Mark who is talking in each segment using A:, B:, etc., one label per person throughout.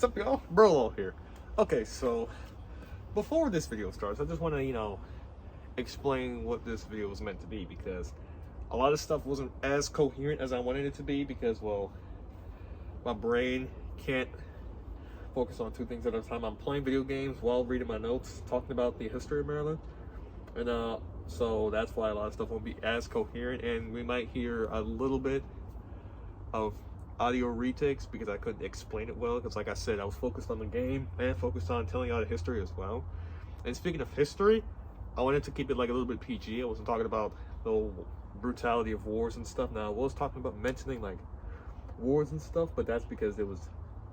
A: What's up, y'all? Burlo here. Okay, so before this video starts, I just want to, explain what this video was meant to be, because a lot of stuff wasn't as coherent as I wanted it to be, because, well, my brain can't focus on two things at a time. I'm playing video games while reading my notes, talking about the history of Maryland, and so that's why a lot of stuff won't be as coherent, and we might hear a little bit of audio retakes because I couldn't explain it well, because like I said, I was focused on the game and focused on telling y'all the history as well. And speaking of history, I wanted to keep it like a little bit PG. I wasn't talking about the brutality of wars and stuff. Now I was talking about mentioning like wars and stuff, but that's because it was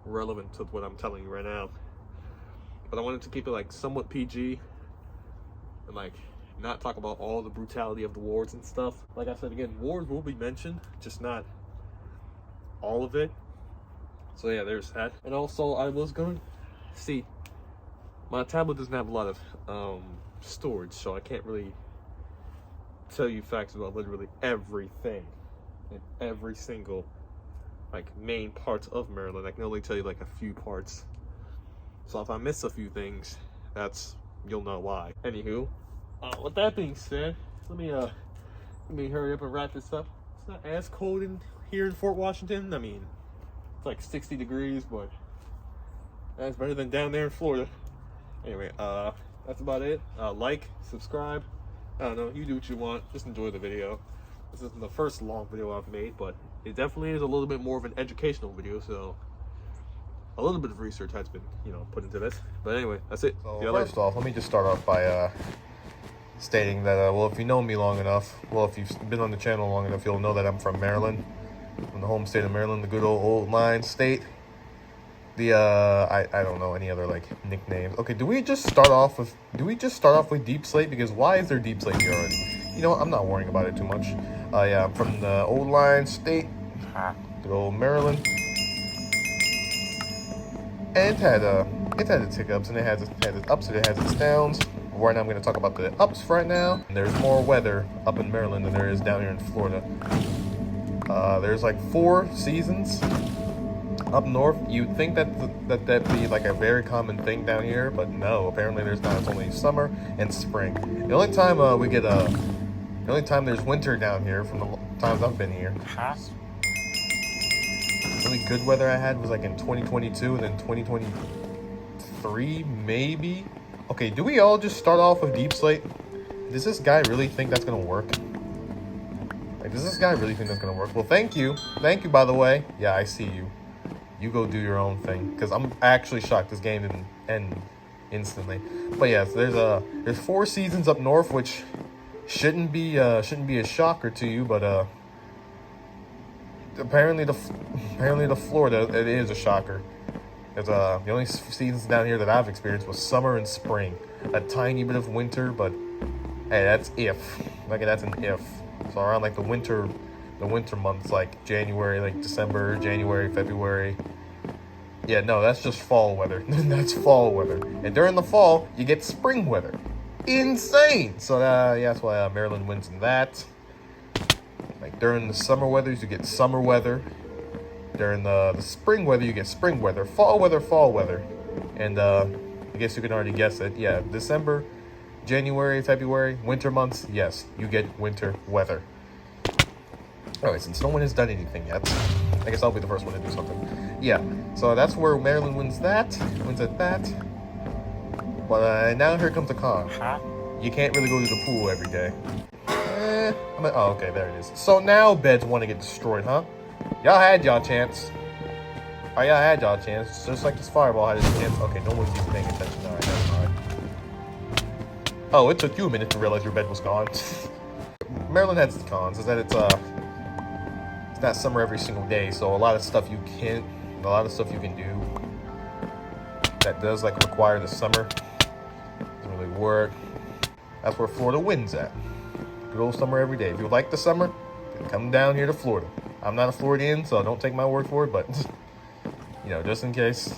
A: relevant to what I'm telling you right now. But I wanted to keep it like somewhat PG and like not talk about all the brutality of the wars and stuff. Like I said, again, wars will be mentioned, just not all of it. So yeah, there's that. And also, I was going to see, my tablet doesn't have a lot of storage, so I can't really tell you facts about literally everything and every single like main parts of Maryland. I can only tell you like a few parts, so if I miss a few things, you'll know why. Anywho, with that being said, let me hurry up and wrap this up. It's not as cold here in Fort Washington. I mean, it's like 60 degrees, but that's better than down there in Florida. Anyway, that's about it. Like, subscribe. I don't know, you do what you want. Just enjoy the video. This isn't the first long video I've made, but it definitely is a little bit more of an educational video, so a little bit of research has been, put into this. But anyway, that's it.
B: So first off, let me just start off by stating that, well, if you know me long enough, well, if you've been on the channel long enough, you'll know that I'm from Maryland, from the home state of Maryland, the good old line state. I don't know any other like nicknames. Okay, do we just start off with Deep Slate? Because why is there Deep Slate here already? You know, I'm not worrying about it too much. Yeah, I'm from the old line state, good old Maryland. And it had its hiccups, and it has its ups, and it has its downs. Right now I'm going to talk about the ups right now. And there's more weather up in Maryland than there is down here in Florida. There's like 4 seasons up north. You'd think that'd be like a very common thing down here, but no, apparently there's not. It's only summer and spring. The only time the only time there's winter down here from the times I've been here. The really good weather I had was like in 2022 and then 2023 maybe. Okay, do we all just start off with Deep Slate? Does this guy really think that's gonna work? Like, does this guy really think that's gonna work? Well, thank you, by the way. Yeah, I see you. You go do your own thing, because I'm actually shocked this game didn't end instantly. But yes, there's 4 seasons up north, which shouldn't be a shocker to you, but apparently to Florida it is a shocker. Because the only seasons down here that I've experienced was summer and spring, a tiny bit of winter, but hey, that's if. Like, that's an if. So around like the winter months, like January, like December, January, February. Yeah, no, that's just fall weather. That's fall weather. And during the fall, you get spring weather. Insane! So yeah, that's why Maryland wins in that. Like during the summer weathers, you get summer weather. During the spring weather, you get spring weather. Fall weather. And I guess you can already guess it. Yeah, December, January, February, winter months, yes, you get winter weather. Alright, since no one has done anything yet, I guess I'll be the first one to do something. Yeah, so that's where Maryland wins at that. But now here comes the con. You can't really go to the pool every day. Oh, okay, there it is. So now beds want to get destroyed, huh? Y'all had y'all chance. Oh, y'all had y'all chance. Just like this fireball had its chance. Okay, no one's even paying attention. Alright, never mind. Oh, it took you a minute to realize your bed was gone. Maryland has its cons, is that it's not summer every single day, so a lot of stuff you can do that does like require the summer doesn't really work. That's where Florida wins at. Good old summer every day. If you like the summer, then come down here to Florida. I'm not a Floridian, so don't take my word for it, but just in case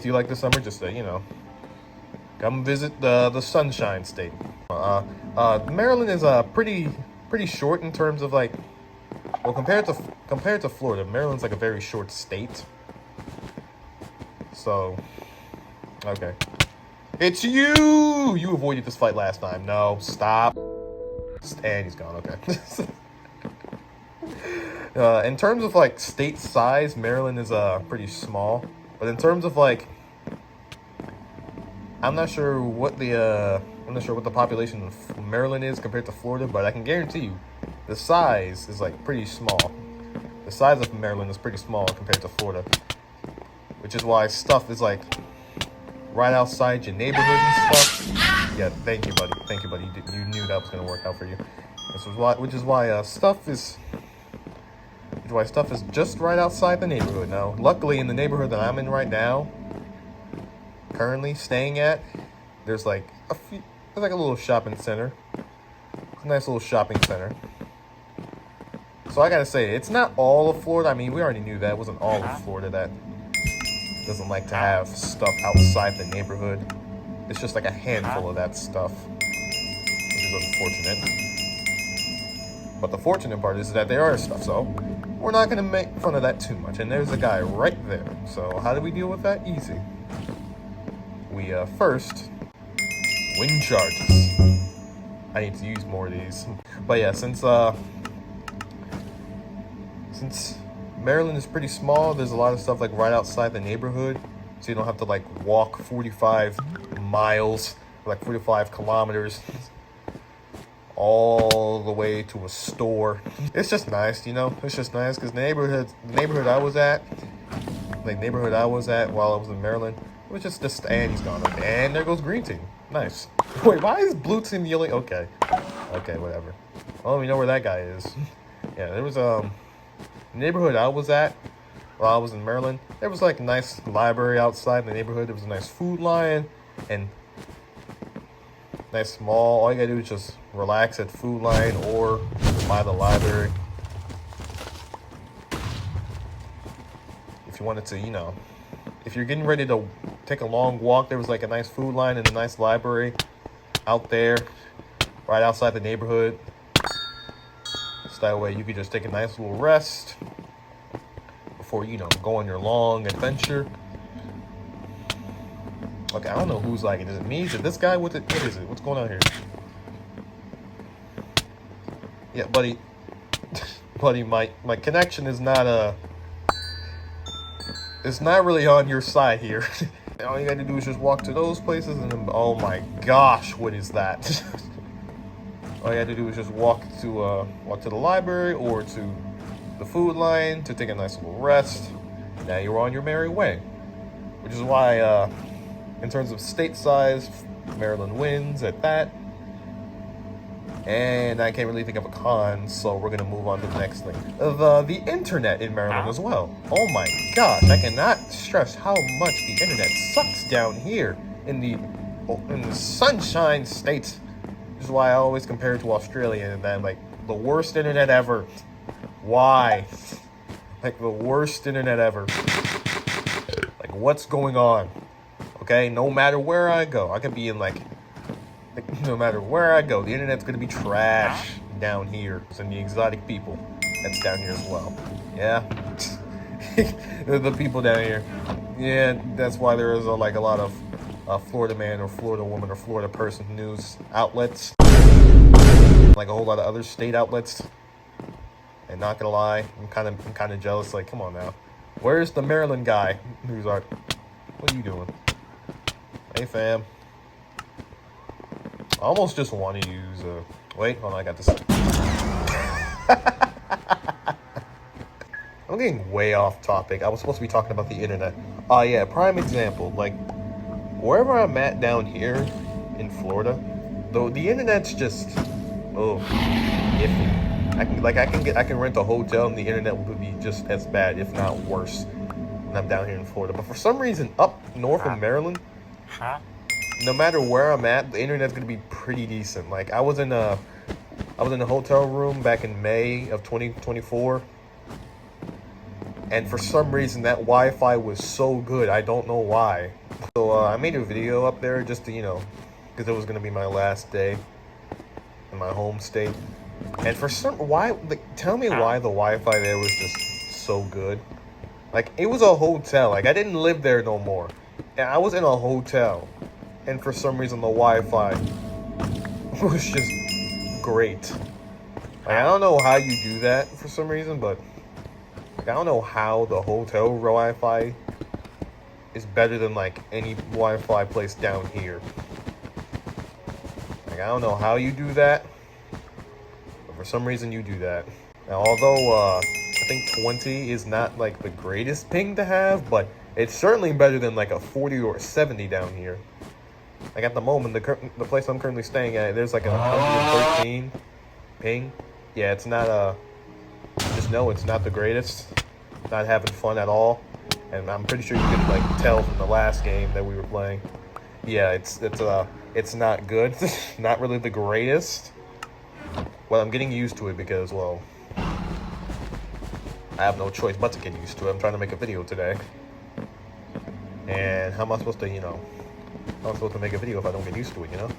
B: you like the summer, just come visit the Sunshine State. Maryland is pretty short in terms of like, well, compared to Florida, Maryland's like a very short state. So, okay. It's you! You avoided this fight last time. No, stop. And he's gone, okay. In terms of, like, state size, Maryland is, pretty small. But in terms of, like, I'm not sure what the population of Maryland is compared to Florida, but I can guarantee you the size is, like, pretty small. The size of Maryland is pretty small compared to Florida, which is why stuff is, like, right outside your neighborhood and stuff. Yeah, thank you, buddy. Thank you, buddy. You knew that was going to work out for you. Which is why stuff is just right outside the neighborhood. Now, luckily, in the neighborhood that I'm in right now, currently staying at, there's like there's like a little shopping center. It's a nice little shopping center. So I gotta say, it's not all of Florida. I mean, we already knew that. It wasn't all of Florida that doesn't like to have stuff outside the neighborhood. It's just like a handful of that stuff, which is unfortunate. But the fortunate part is that there are stuff, so we're not going to make fun of that too much. And there's a guy right there. So how do we deal with that? Easy. We, first, wind charges. I need to use more of these. But yeah, since Maryland is pretty small, there's a lot of stuff, like, right outside the neighborhood. So you don't have to, like, walk 45 miles, like 45 kilometers, all the way to a store. It's just nice, you know. It's just nice because the neighborhood I was at while I was in Maryland, it was just and he's gone. And there goes green team. Nice. Wait, why is blue team yelling? Okay, whatever. Well, we know where that guy is. Yeah, there was neighborhood I was at while I was in Maryland. There was like a nice library outside in the neighborhood. There was a nice food line and nice mall. All you gotta do is just relax at food line or by the library. If you wanted to, you know, if you're getting ready to take a long walk, there was like a nice food line and a nice library out there right outside the neighborhood. So that way you could just take a nice little rest before, you know, go on your long adventure. Okay, I don't know who's like it. Is it me? Is it this guy? What is it? What's going on here? Yeah, buddy. Buddy, my connection is not it's not really on your side here. All you gotta do is just walk to those places and then, oh my gosh, what is that? All you have to do is just walk to the library or to the food line to take a nice little rest. Now you're on your merry way. Which is why, in terms of state size, Maryland wins at that. And I can't really think of a con, so we're gonna move on to the next thing. The internet in Maryland as well. Oh my gosh, I cannot stress how much the internet sucks down here in the Sunshine State. Which is why I always compare it to Australia and then, like, the worst internet ever. Why? Like, the worst internet ever. Like, what's going on? Okay, no matter where I go, I could be in, like no matter where I go, the internet's gonna be trash down here. And the exotic people, that's down here as well. Yeah. The people down here. Yeah, that's why there is, like, a lot of Florida man or Florida woman or Florida person news outlets, like a whole lot of other state outlets. And not gonna lie, I'm kind of jealous. Like, come on now, where's the Maryland guy who's like, what are you doing? Hey fam, I almost just want to use wait, hold on, I got this. I'm getting way off topic. I was supposed to be talking about the internet. Yeah, prime example, like, wherever I'm at down here in Florida, though the internet's just iffy. I can rent a hotel and the internet would be just as bad, if not worse, when I'm down here in Florida. But for some reason, up north in Maryland, no matter where I'm at, the internet's gonna be pretty decent. Like, I was in a hotel room back in May of 2024. And for some reason, that Wi-Fi was so good. I don't know why. So I made a video up there just to, you know, because it was going to be my last day in my home state. And for tell me why the Wi-Fi there was just so good. Like, it was a hotel. Like, I didn't live there no more. And I was in a hotel, and for some reason the Wi-Fi was just great. Like, I don't know how you do that for some reason, but like, I don't know how the hotel Wi-Fi is better than like any Wi-Fi place down here. Like, I don't know how you do that, but for some reason you do that. Now, although I think 20 is not like the greatest ping to have, but it's certainly better than like a 40 or a 70 down here. Like at the moment, the place I'm currently staying at, there's like a 113 ping. Yeah, it's not just know it's not the greatest. Not having fun at all. And I'm pretty sure you could like tell from the last game that we were playing. Yeah, it's not good. Not really the greatest. Well, I'm getting used to it because, well, I have no choice but to get used to it. I'm trying to make a video today. And how am I supposed to, how am I supposed to make a video if I don't get used to it, you know?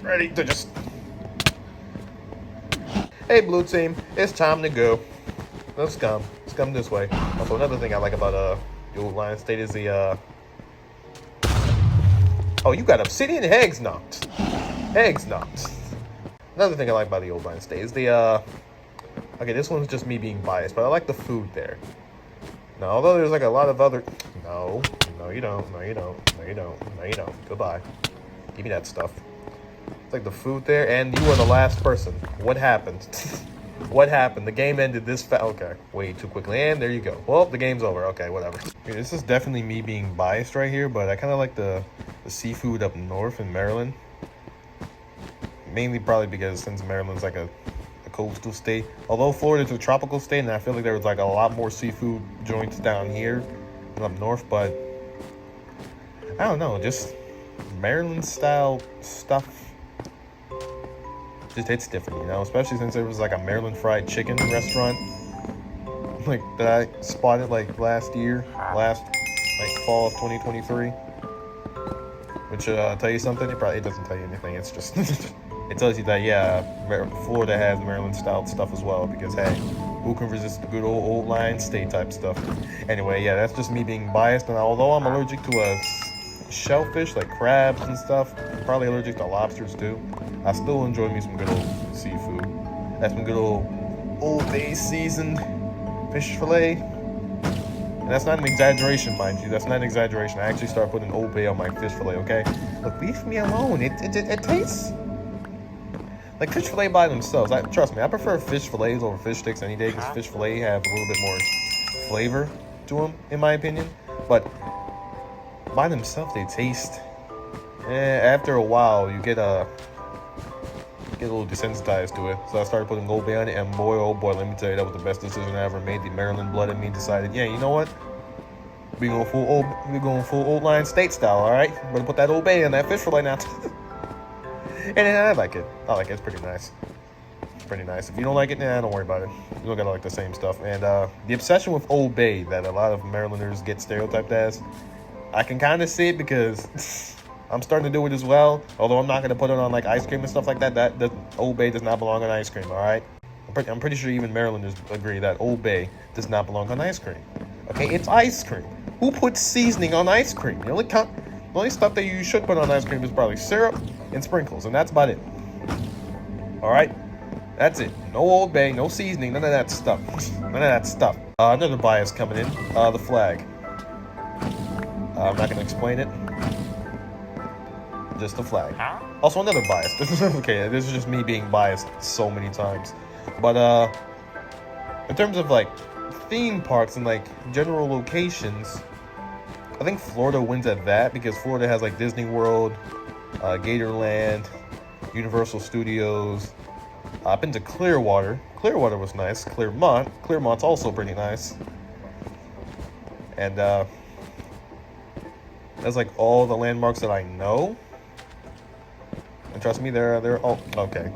B: Ready to just... Hey, blue team, it's time to go. Let's come. Let's come this way. Also, another thing I like about the old Lion State is the, Oh, you got obsidian eggs knocked. Eggs knocked. Another thing I like about the old Lion State is the, Okay, this one's just me being biased, but I like the food there. Now, although there's like a lot of other... No, you don't. No, you don't. No, you don't. No, you don't. Goodbye. Give me that stuff. It's like the food there, and you were the last person. What happened? What happened? The game ended this fast. Okay, way too quickly, and there you go. Well, the game's over. Okay, whatever. Okay, this is definitely me being biased right here, but I kind of like the seafood up north in Maryland. Mainly probably because since Maryland's like a coastal state. Although Florida's a tropical state, and I feel like there was like a lot more seafood joints down here than up north, but I don't know, just Maryland style stuff. Just it's different, you know, especially since there was like a Maryland fried chicken restaurant like that I spotted like last like fall of 2023. Which tell you something, it doesn't tell you anything, it's just it tells you that, yeah, Florida has Maryland-style stuff as well, because, hey, who can resist the good old Lion State type stuff? Anyway, yeah, that's just me being biased, and although I'm allergic to shellfish, like crabs and stuff, I'm probably allergic to lobsters, too, I still enjoy me some good old seafood. That's some good old Bay seasoned fish fillet. And that's not an exaggeration, mind you. That's not an exaggeration. I actually started putting Old Bay on my fish fillet, okay? Look, leave me alone. It tastes... like fish fillet by themselves. Trust me, I prefer fish fillets over fish sticks any day because fish fillet have a little bit more flavor to them, in my opinion. But by themselves, they taste. After a while, you get a little desensitized to it. So I started putting Old Bay on it, and boy, oh boy, let me tell you, that was the best decision I ever made. The Maryland blood in me decided, yeah, you know what? We going full old Lion State style, all right? We're gonna put that Old Bay in that fish fillet now. And I like it. I like it. It's pretty nice. It's pretty nice. If you don't like it, don't worry about it. You don't gotta like the same stuff. And the obsession with Old Bay that a lot of Marylanders get stereotyped as, I can kind of see it because I'm starting to do it as well. Although I'm not gonna put it on like ice cream and stuff like that. That Old Bay does not belong on ice cream. All right. I'm pretty sure even Marylanders agree that Old Bay does not belong on ice cream. Okay, it's ice cream. Who puts seasoning on ice cream? The only stuff that you should put on ice cream is probably syrup and sprinkles, and that's about it. All right, that's it. No Old Bay, no seasoning, none of that stuff. None of that stuff. Another bias coming in. The flag. I'm not gonna explain it. Just the flag. Also, another bias. Okay, this is just me being biased so many times. But in terms of like theme parks and like general locations, I think Florida wins at that because Florida has like Disney World, Gatorland, Universal Studios. I've been to Clearwater. Clearwater was nice. Clearmont's also pretty nice. And that's like all the landmarks that I know. And trust me, they're all okay.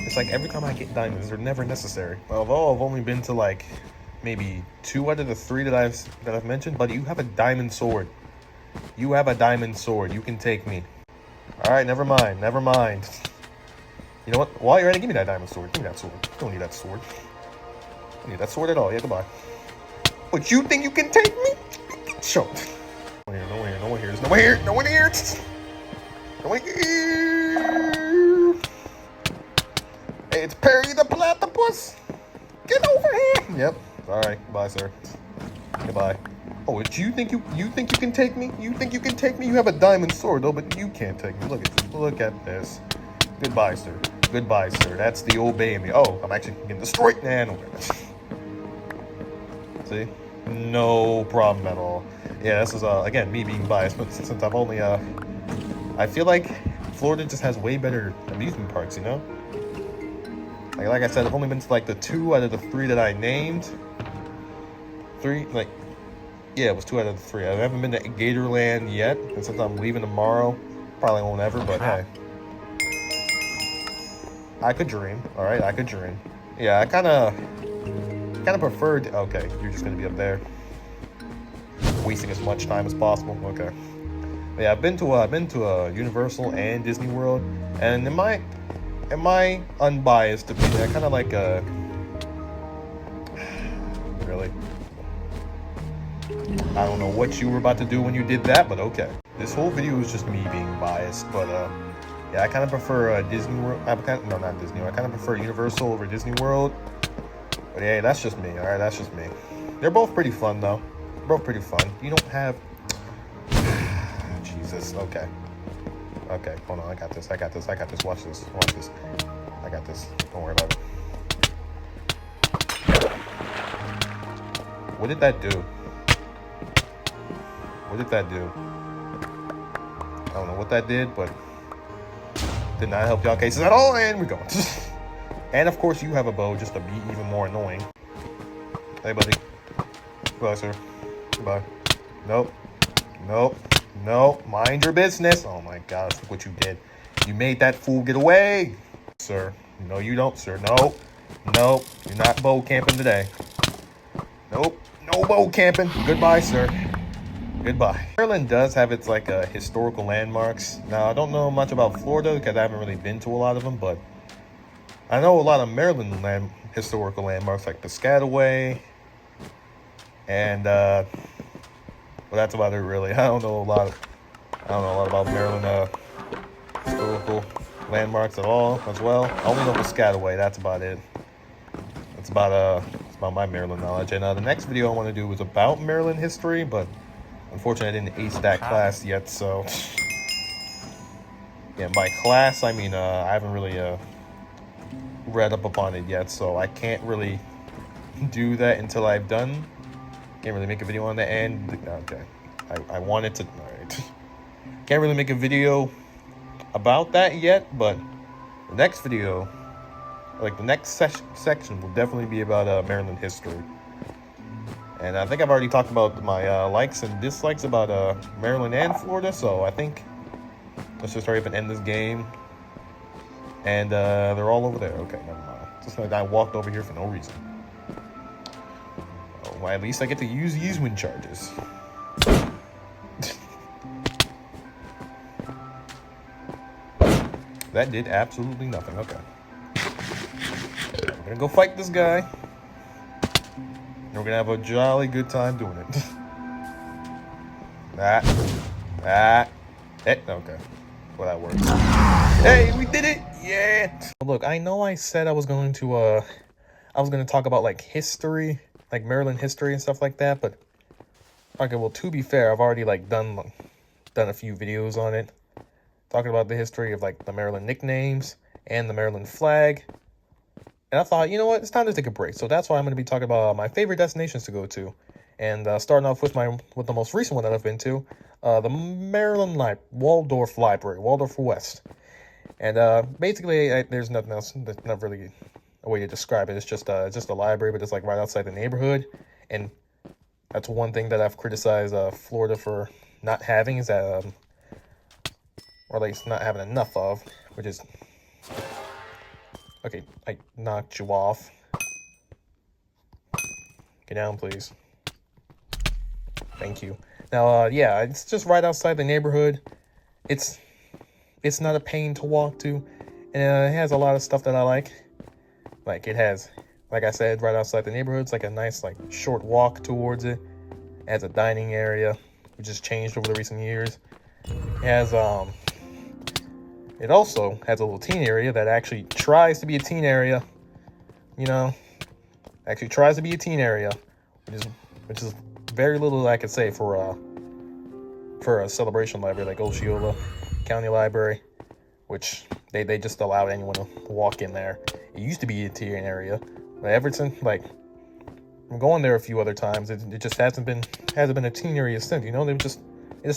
B: It's like every time I get diamonds, they're never necessary. Although I've only been to like maybe 2 out of the 3 that I've mentioned, but you have a diamond sword. You have a diamond sword. You can take me. All right, never mind. Never mind. You know what? While you're at it, give me that diamond sword. Give me that sword. You don't need that sword. You don't need that sword at all. Yeah, goodbye. But you think you can take me? Show. No one here. No one here. There's no one here. No one here. No one here. Hey, it's Perry the Platypus. Get over here. Yep. All right. Goodbye, sir. Goodbye. Oh, you think you can take me? You think you can take me? You have a diamond sword, though, but you can't take me. Look at this. Goodbye, sir. Goodbye, sir. That's the obey me. Oh, I'm actually getting destroyed. Nah, no. See? No problem at all. Yeah, this is again me being biased, but since I've only I feel like Florida just has way better amusement parks, you know? Like I said, I've only been to like the 2 out of the 3 that I named. 3, like, yeah, it was 2 out of the 3. I haven't been to Gatorland yet, and since I'm leaving tomorrow, probably won't ever, but hey. I could dream, alright, I could dream. Yeah, I kinda preferred, okay, you're just gonna be up there. Wasting as much time as possible, okay. But yeah, I've been to Universal and Disney World, and in my unbiased opinion, I kinda like, really? I don't know what you were about to do when you did that, but okay. This whole video is just me being biased, but yeah, I kind of prefer Disney World. No, not Disney World. I kind of prefer Universal over Disney World. But yeah, that's just me. All right, that's just me. They're both pretty fun though. They're both pretty fun. You don't have. Jesus. Okay. Okay. Hold on. I got this. Watch this. I got this. Don't worry about it. What did that do? What did that do? I don't know what that did, but did not help y'all cases at all, and we're going. And of course, you have a bow just to be even more annoying. Hey, buddy. Goodbye, sir. Goodbye. Nope. Mind your business. Oh my God, look what you did. You made that fool get away. Sir. No, you don't, sir. Nope. You're not bow camping today. Nope. No bow camping. Goodbye, sir. Goodbye. Maryland does have its like historical landmarks. Now, I don't know much about Florida because I haven't really been to a lot of them, but I know a lot of Maryland historical landmarks like Piscataway, and well, that's about it really. I don't know a lot about Maryland historical landmarks at all as well. I only know Piscataway. That's about it. It's about my Maryland knowledge. And the next video I want to do is about Maryland history, but unfortunately, I didn't ace that class yet, so yeah, by class, I mean, I haven't really read up upon it yet, so I can't really do that until I've done. Can't really make a video on the end. Okay, I wanted to, all right. Can't really make a video about that yet, but the next video, like the next section will definitely be about Maryland history. And I think I've already talked about my likes and dislikes about Maryland and Florida, so I think let's just hurry up and end this game. And they're all over there. Okay, never mind. Just like I walked over here for no reason. Oh, well, at least I get to use these wind charges. That did absolutely nothing. Okay. We're gonna go fight this guy. We're gonna have a jolly good time doing it. Okay. Well, that works. Hey, we did it! Yeah! Look, I know I said I was going to talk about, like, history, like, Maryland history and stuff like that, but, okay, well, to be fair, I've already, like, done a few videos on it, talking about the history of, like, the Maryland nicknames and the Maryland flag. And I thought, you know what, it's time to take a break. So that's why I'm going to be talking about my favorite destinations to go to. And starting off with the most recent one that I've been to, the Maryland Waldorf Library, Waldorf West. And basically, there's nothing else. There's not really a way to describe it. It's just a library, but it's like right outside the neighborhood. And that's one thing that I've criticized Florida for not having, is that, or at least not having enough of, which is... Okay, I knocked you off. Get down, please. Thank you. Now, yeah, it's just right outside the neighborhood. It's not a pain to walk to, and it has a lot of stuff that I like. Like, it has, like I said, right outside the neighborhood. It's like a nice, like, short walk towards it. It has a dining area, which has changed over the recent years. It also has a little teen area that actually tries to be a teen area. You know, actually tries to be a teen area, which is very little I could say for a celebration library like Osceola County Library, which they just allowed anyone to walk in there. It used to be a teen area, but ever since, like, I'm going there a few other times, it just hasn't been a teen area since. You know, they just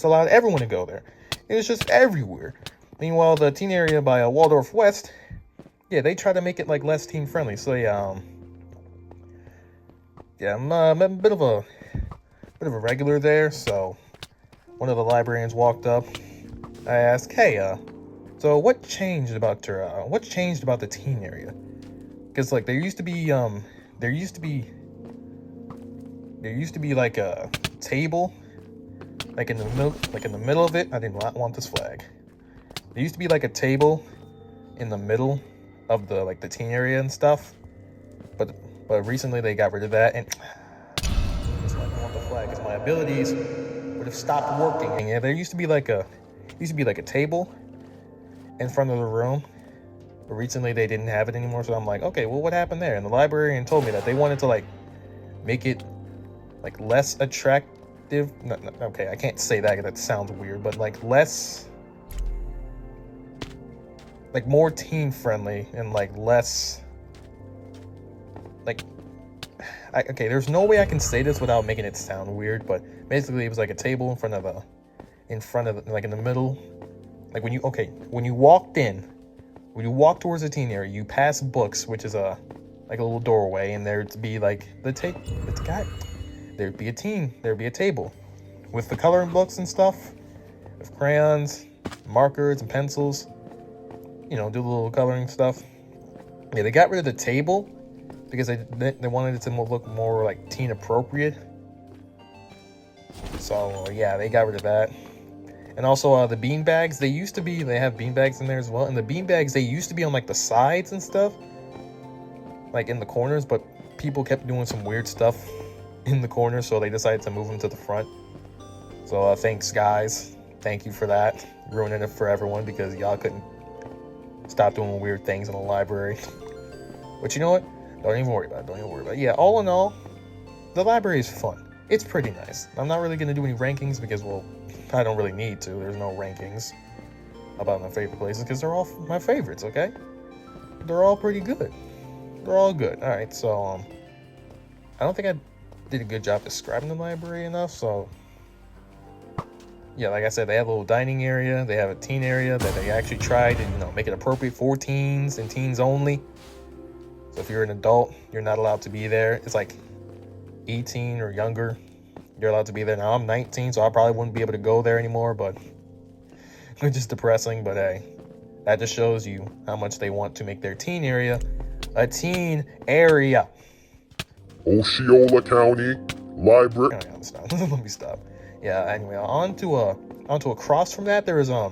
B: allowed everyone to go there. It was just everywhere. Meanwhile, the teen area by Waldorf West, yeah, they try to make it like less teen friendly. So yeah, I'm a bit of a regular there. So one of the librarians walked up. I asked, "Hey, so what changed about the teen area?" Because like there used to be like a table, like in the middle of it. I did not want this flag. There used to be like a table in the middle of the teen area and stuff, but recently they got rid of that, and I don't want the flag because my abilities would have stopped working. Yeah, there used to be like a table in front of the room, but recently they didn't have it anymore. So I'm like, okay, well, what happened there? And the librarian told me that they wanted to like make it like less attractive. No, okay, I can't say that. That sounds weird, but like less, like more teen friendly and like less, like, okay, there's no way I can say this without making it sound weird, but basically it was like a table in front of like in the middle, like when you walked towards the teen area, you pass books, which is like a little doorway, and there'd be like there'd be a table with the coloring books and stuff, with crayons, markers, and pencils. You know, do the little coloring stuff. Yeah, they got rid of the table because they wanted it to look more like teen appropriate. So yeah, they got rid of that. And also the bean bags, they have bean bags in there as well. And the bean bags, they used to be on like the sides and stuff, like in the corners, but people kept doing some weird stuff in the corners, so they decided to move them to the front. So thanks guys, thank you for that, ruining it for everyone because y'all couldn't stop doing weird things in the library. But you know what? Don't even worry about it. Yeah, all in all, the library is fun. It's pretty nice. I'm not really going to do any rankings because, well, I don't really need to. There's no rankings about my favorite places because they're all my favorites, okay? They're all pretty good. They're all good. All right, so I don't think I did a good job describing the library enough, so yeah, like I said, they have a little dining area. They have a teen area that they actually tried to, you know, make it appropriate for teens and teens only. So if you're an adult, you're not allowed to be there. It's like 18 or younger, you're allowed to be there. Now I'm 19, so I probably wouldn't be able to go there anymore, but it's just depressing. But hey, that just shows you how much they want to make their teen area a teen area.
C: Osceola County Library.
B: Oh, stop. Let me stop. Yeah, anyway, on to across from that, there is, I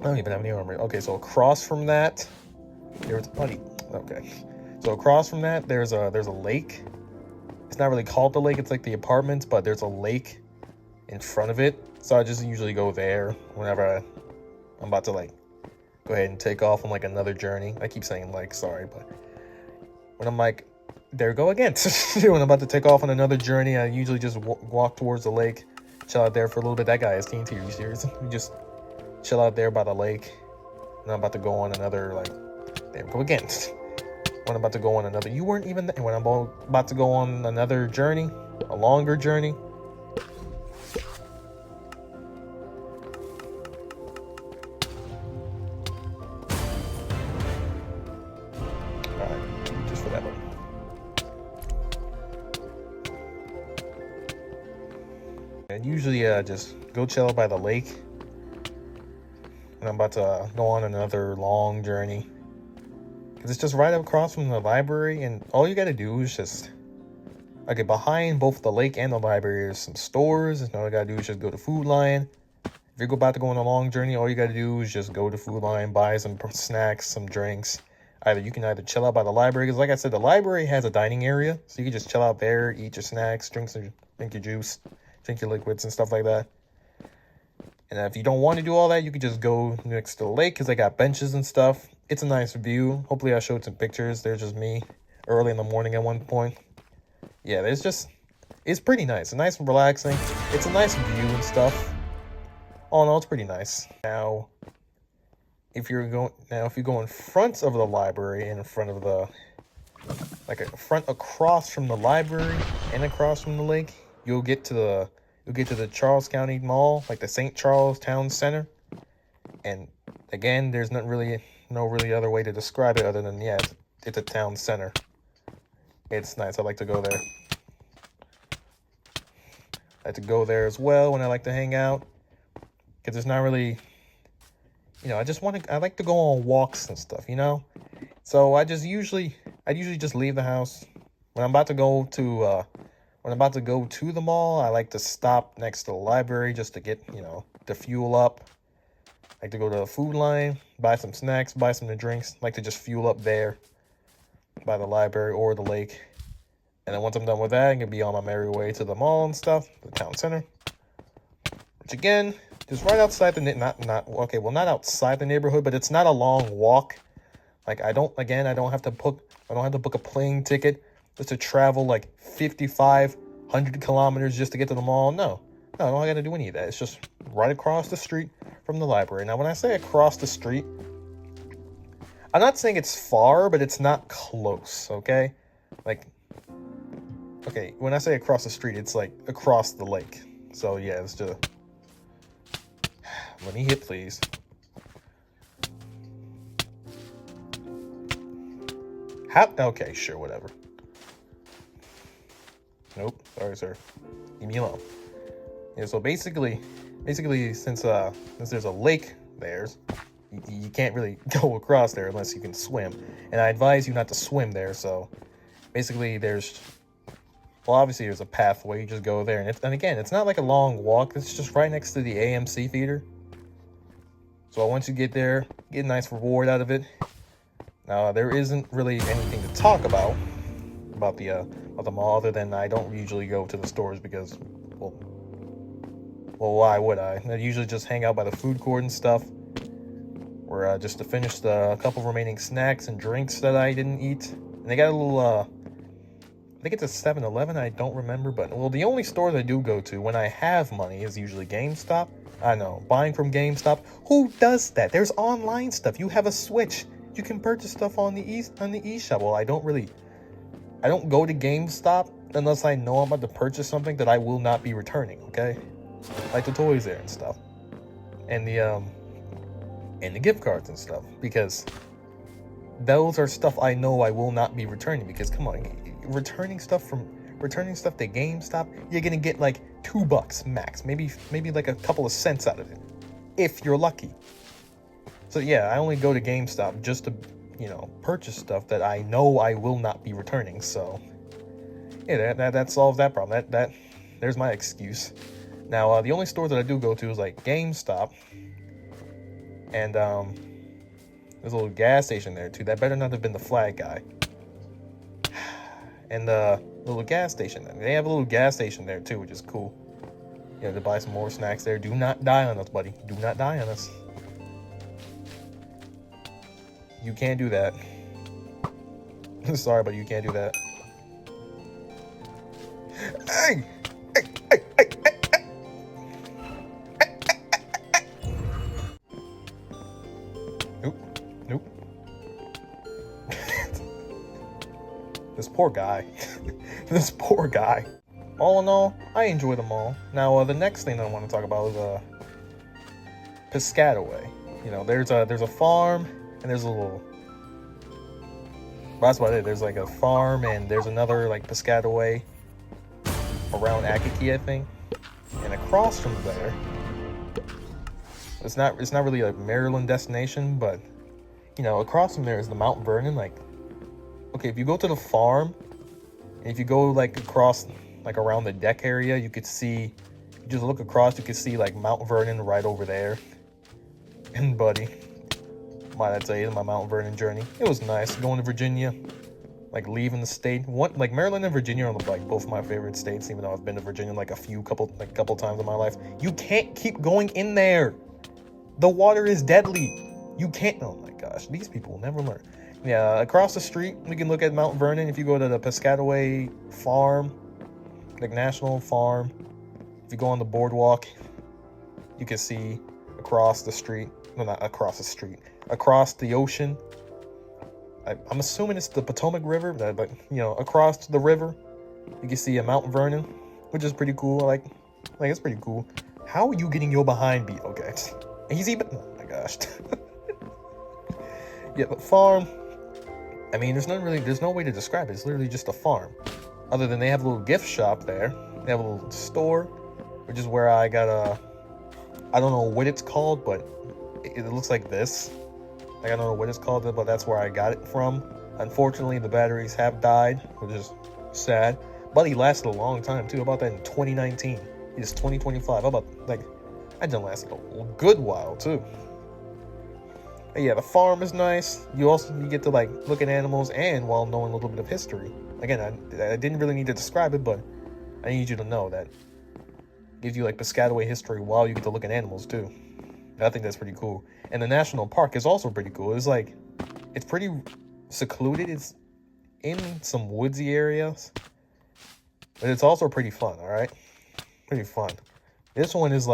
B: don't even have any memory. Okay, so across from that, there's, buddy, okay. So across from that, there's a lake. It's not really called the lake, it's like the apartments, but there's a lake in front of it. So I just usually go there whenever I'm about to, like, go ahead and take off on, like, another journey. I keep saying, like, sorry, but when I'm, like, there we go again. When I'm about to take off on another journey, I usually just walk towards the lake, chill out there for a little bit. That guy is TNT, are you serious? We just chill out there by the lake. And I'm about to go on another, like, there we go again. When I'm about to go on another, you weren't even there. When I'm about to go on another journey, a longer journey. Alright, just for that one. And usually just go chill by the lake. And I'm about to go on another long journey. Because it's just right across from the library. And all you got to do is just... Okay, behind both the lake and the library, there's some stores. And all you got to do is just go to Food Lion. If you're about to go on a long journey, all you got to do is just go to Food Lion, buy some snacks, some drinks. You can either chill out by the library. Because like I said, the library has a dining area. So you can just chill out there, eat your snacks, drink your juice. drink your liquids and stuff like that. And if you don't want to do all that, you could just go next to the lake because they got benches and stuff. It's a nice view. Hopefully I showed some pictures. There's just me early in the morning at one point. Yeah, it's pretty nice. Nice and relaxing. It's a nice view and stuff. Oh no, it's pretty nice. Now, if you go in front of the library, in front of the, across from the library and across from the lake, you'll get to the Charles County Mall, like the St. Charles Town Center. And again, there's no really other way to describe it other than, yeah, it's a town center. It's nice. I like to go there. I like to go there as well when I like to hang out, because it's not really, I like to go on walks and stuff, So I usually just leave the house when I'm about to go to the mall. I like to stop next to the library just to get, to fuel up. I like to go to the food line, buy some snacks, buy some drinks. I like to just fuel up there by the library or the lake. And then once I'm done with that, I'm going to be on my merry way to the mall and stuff, the town center. Which again, just right outside the, not outside the neighborhood, but it's not a long walk. Like I don't have to book a plane ticket just to travel like 5,500 kilometers just to get to the mall. No, I don't got to do any of that. It's just right across the street from the library. Now, when I say across the street, I'm not saying it's far, but it's not close, okay? When I say across the street, it's like across the lake. So yeah, let's just... Let me hit, please. Okay, sure, whatever. Nope, sorry, sir. Leave me alone. Yeah, so basically, since there's a lake there, you can't really go across there unless you can swim. And I advise you not to swim there, so basically obviously there's a pathway. You just go there, and again, it's not like a long walk. It's just right next to the AMC theater. So once you get there, get a nice reward out of it. Now, there isn't really anything to talk about the mall, other than I don't usually go to the stores because, well, why would I? I usually just hang out by the food court and stuff, or just to finish the couple remaining snacks and drinks that I didn't eat. And they got a little, I think it's a 7-Eleven, I don't remember, but, well, the only stores I do go to when I have money is usually GameStop. I know, buying from GameStop. Who does that? There's online stuff. You have a Switch. You can purchase stuff on the eShop. Well, I don't go to GameStop unless I know I'm about to purchase something that I will not be returning, okay? Like the toys there and stuff. And the gift cards and stuff. Because those are stuff I know I will not be returning. Because come on, returning stuff to GameStop, you're gonna get like $2 max, maybe like a couple of cents out of it, if you're lucky. So yeah, I only go to GameStop just to, purchase stuff that I know I will not be returning. So yeah, that solves that problem. There's my excuse. Now the only store that I do go to is like GameStop, and there's a little gas station there too. That better not have been the Flag Guy. And the little gas station. They have a little gas station there too, which is cool. You have to buy some more snacks there. Do not die on us, buddy. Do not die on us. You can't do that. Sorry, but you can't do that. Hey! Nope. This poor guy. This poor guy. All in all, I enjoy them all. Now, the next thing that I want to talk about is Piscataway. There's a farm, and there's a little... That's about it. There's like a farm, and there's another like Piscataway around Akaki, I think. And across from there, it's not really a Maryland destination, but across from there is the Mount Vernon. Like, okay, if you go to the farm, and if you go like across, like around the deck area, you could see. You just look across, you could see like Mount Vernon right over there. And buddy, might I tell you, my Mount Vernon journey, it was nice going to Virginia. like leaving the state. Like Maryland and Virginia are like both my favorite states, even though I've been to Virginia like a couple times in my life. You can't keep going in there. The water is deadly. You can't. Oh my gosh, these people will never learn. Yeah, across the street we can look at Mount Vernon. If you go to the Piscataway Farm, like National Farm, if you go on the boardwalk, you can see across the street. No, not across the street. Across the ocean. I'm assuming it's the Potomac River, but you know, across the river, you can see a Mount Vernon, which is pretty cool. Like it's pretty cool. How are you getting your behind beat? Okay, easy, but oh my gosh. Yeah, but farm. I mean, there's no way to describe it. It's literally just a farm. Other than they have a little gift shop there. They have a little store, which is where I got I don't know what it's called, but it looks like this. Like, I don't know what it's called, but that's where I got it from. Unfortunately, the batteries have died, which is sad. But he lasted a long time, too. How about that in 2019? It's 2025. How about, like, I done lasted a good while, too. But yeah, the farm is nice. You get to, like, look at animals and while knowing a little bit of history. Again, I didn't really need to describe it, but I need you to know that. It gives you, like, Piscataway history while you get to look at animals, too. I think that's pretty cool. And the national park is also pretty cool. It's pretty secluded. It's in some woodsy areas, but it's also pretty fun. All right, pretty fun. This one is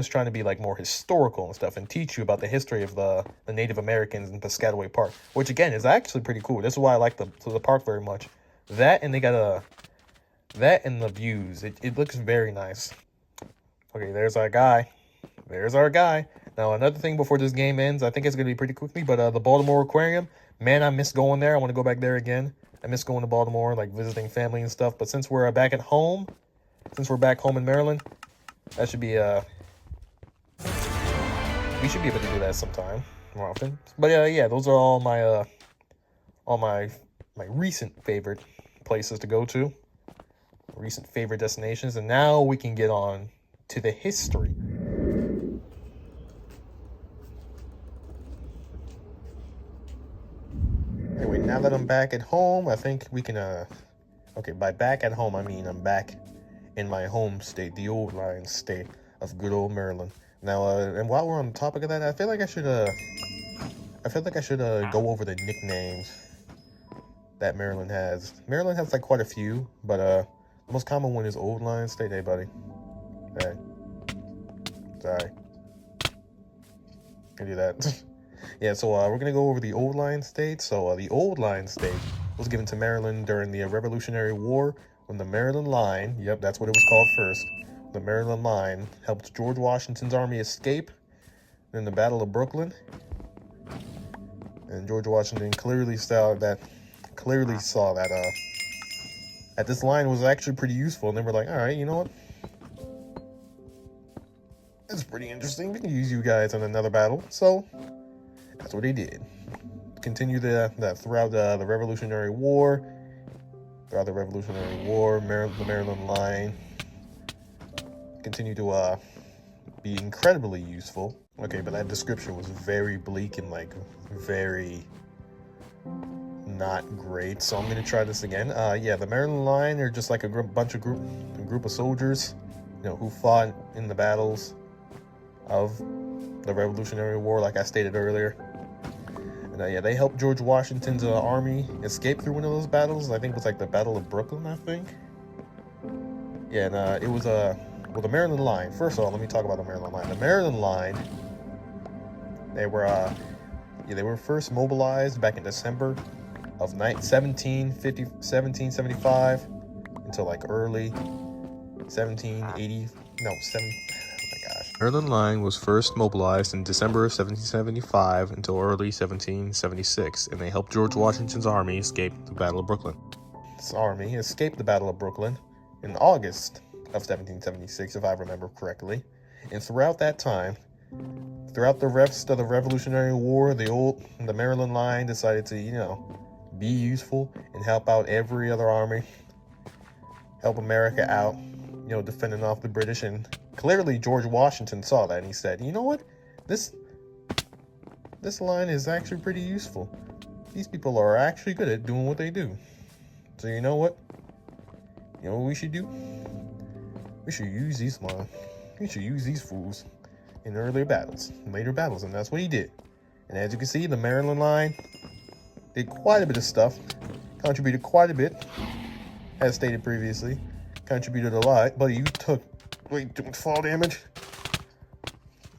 B: trying to be like more historical and stuff, and teach you about the history of the Native Americans in Piscataway Park, which again is actually pretty cool. This is why I like the park very much. That and they got that and the views. It looks very nice. Okay, there's our guy. Now, another thing before this game ends, I think it's going to be pretty quickly, but the Baltimore Aquarium, man, I miss going there. I want to go back there again. I miss going to Baltimore, like visiting family and stuff. But since we're back home in Maryland, that should be, we should be able to do that sometime more often. But yeah, those are all my recent favorite places to go to, recent favorite destinations. And now we can get on to the history. Anyway, now that I'm back at home, I think we can, okay, by back at home, I mean I'm back in my home state, the old line state of good old Maryland. Now, and while we're on the topic of that, I feel like I should go over the nicknames that Maryland has. Maryland has, like, quite a few, but, the most common one is Old Line State. Hey, buddy. Hey. Sorry. Can do that. Yeah, so we're going to go over the Old Line State. So the Old Line State was given to Maryland during the Revolutionary War when the Maryland Line, yep, that's what it was called first, the Maryland Line helped George Washington's army escape in the Battle of Brooklyn. And George Washington clearly saw that this line was actually pretty useful. And they were like, all right, you know what? It's pretty interesting. We can use you guys in another battle. So that's what he did. Continue that throughout the Revolutionary War. Throughout the Revolutionary War, the Maryland Line continued to be incredibly useful. Okay, but that description was very bleak and like very not great. So I'm gonna try this again. Yeah, the Maryland Line are just like a group of soldiers, you know, who fought in the battles of the Revolutionary War, like I stated earlier. And yeah, they helped George Washington's army escape through one of those battles. I think it was like the Battle of Brooklyn, I think. Yeah, and it was well, the Maryland Line. First of all, let me talk about the Maryland Line. The Maryland Line, they were first mobilized back in December of 1775 until like early 1780. No, Maryland Line was first mobilized in December of 1775 until early 1776, and they helped George Washington's army escape the Battle of Brooklyn. This army escaped the Battle of Brooklyn in August of 1776, if I remember correctly. And throughout that time, throughout the rest of the Revolutionary War, the Maryland Line decided to, you know, be useful and help out every other army, help America out, you know, defending off the British. And clearly George Washington saw that and he said, you know what, this line is actually pretty useful. These people are actually good at doing what they do. So you know what? You know what we should do? We should use these fools in earlier battles, later battles, and that's what he did. And as you can see, the Maryland line did quite a bit of stuff, contributed quite a bit, as stated previously, contributed a lot. But you took, wait, doing fall damage?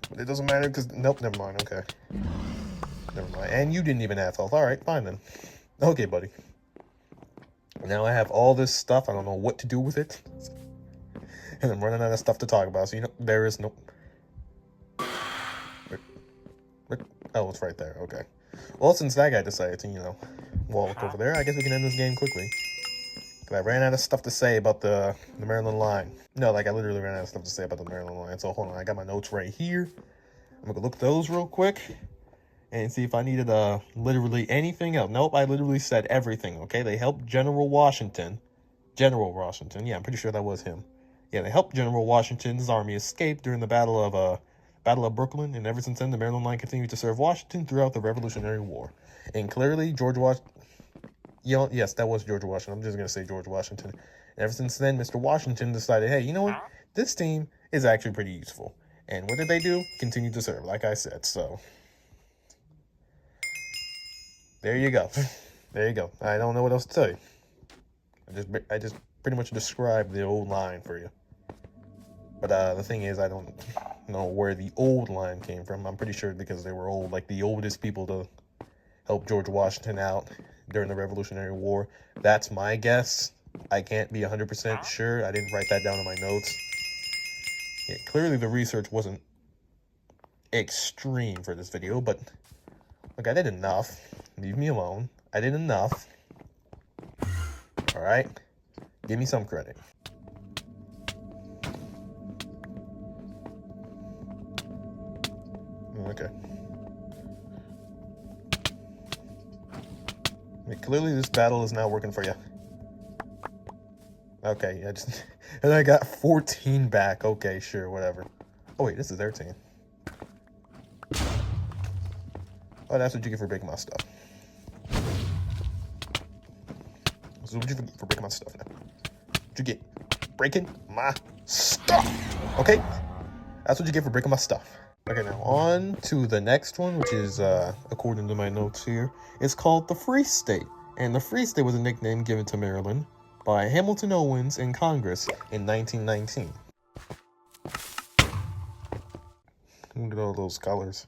B: But it doesn't matter because, nope, never mind, okay. Never mind, and you didn't even have health. All right, fine then. Okay, buddy. Now I have all this stuff, I don't know what to do with it. And I'm running out of stuff to talk about, so you know, there is no... Oh, it's right there, okay. Well, since that guy decided to, you know, walk over there, I guess we can end this game quickly. Because I ran out of stuff to say about the Maryland line. No, like, I literally ran out of stuff to say about the Maryland line. So, hold on, I got my notes right here. I'm gonna look at those real quick. And see if I needed, literally anything else. Nope, I literally said everything, okay? They helped General Washington. General Washington, yeah, I'm pretty sure that was him. Yeah, they helped General Washington's army escape during the Battle of Brooklyn, and ever since then, the Maryland line continued to serve Washington throughout the Revolutionary War. And clearly, yes, that was George Washington. I'm just going to say George Washington. And ever since then, Mr. Washington decided, hey, you know what? This team is actually pretty useful. And what did they do? Continue to serve, like I said, so... There you go. There you go. I don't know what else to tell you. I just pretty much described the old line for you. But the thing is, I don't know where the old line came from. I'm pretty sure because they were old, like the oldest people to help George Washington out during the Revolutionary War. That's my guess. I can't be 100% sure. I didn't write that down in my notes. Yeah, clearly the research wasn't extreme for this video, but look, I did enough. Leave me alone. I did enough. Alright? Give me some credit. Okay. I mean, clearly this battle is not working for you. Okay, I just... and I got 14 back. Okay, sure, whatever. Oh wait, this is their team. Oh, that's what you get for breaking my stuff. This is what you get for breaking my stuff now. What you get? Breaking my stuff! Okay? That's what you get for breaking my stuff. Okay, now on to the next one, which is, according to my notes here, it's called the Free State. And the Free State was a nickname given to Maryland by Hamilton Owens in Congress in 1919. Look at all those colors.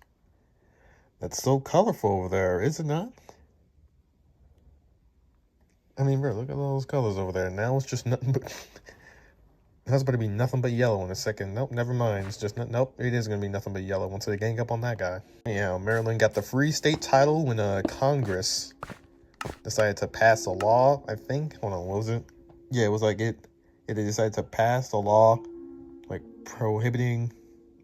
B: That's so colorful over there, is it not? I mean, bro, look at all those colors over there. Now it's just nothing but... That's about to be nothing but yellow in a second. Nope, never mind. It's just... Nope, it is going to be nothing but yellow once they gang up on that guy. Yeah, Maryland got the Free State title when Congress decided to pass a law, I think. Hold on, what was it? Yeah, it was like it decided to pass a law, like, prohibiting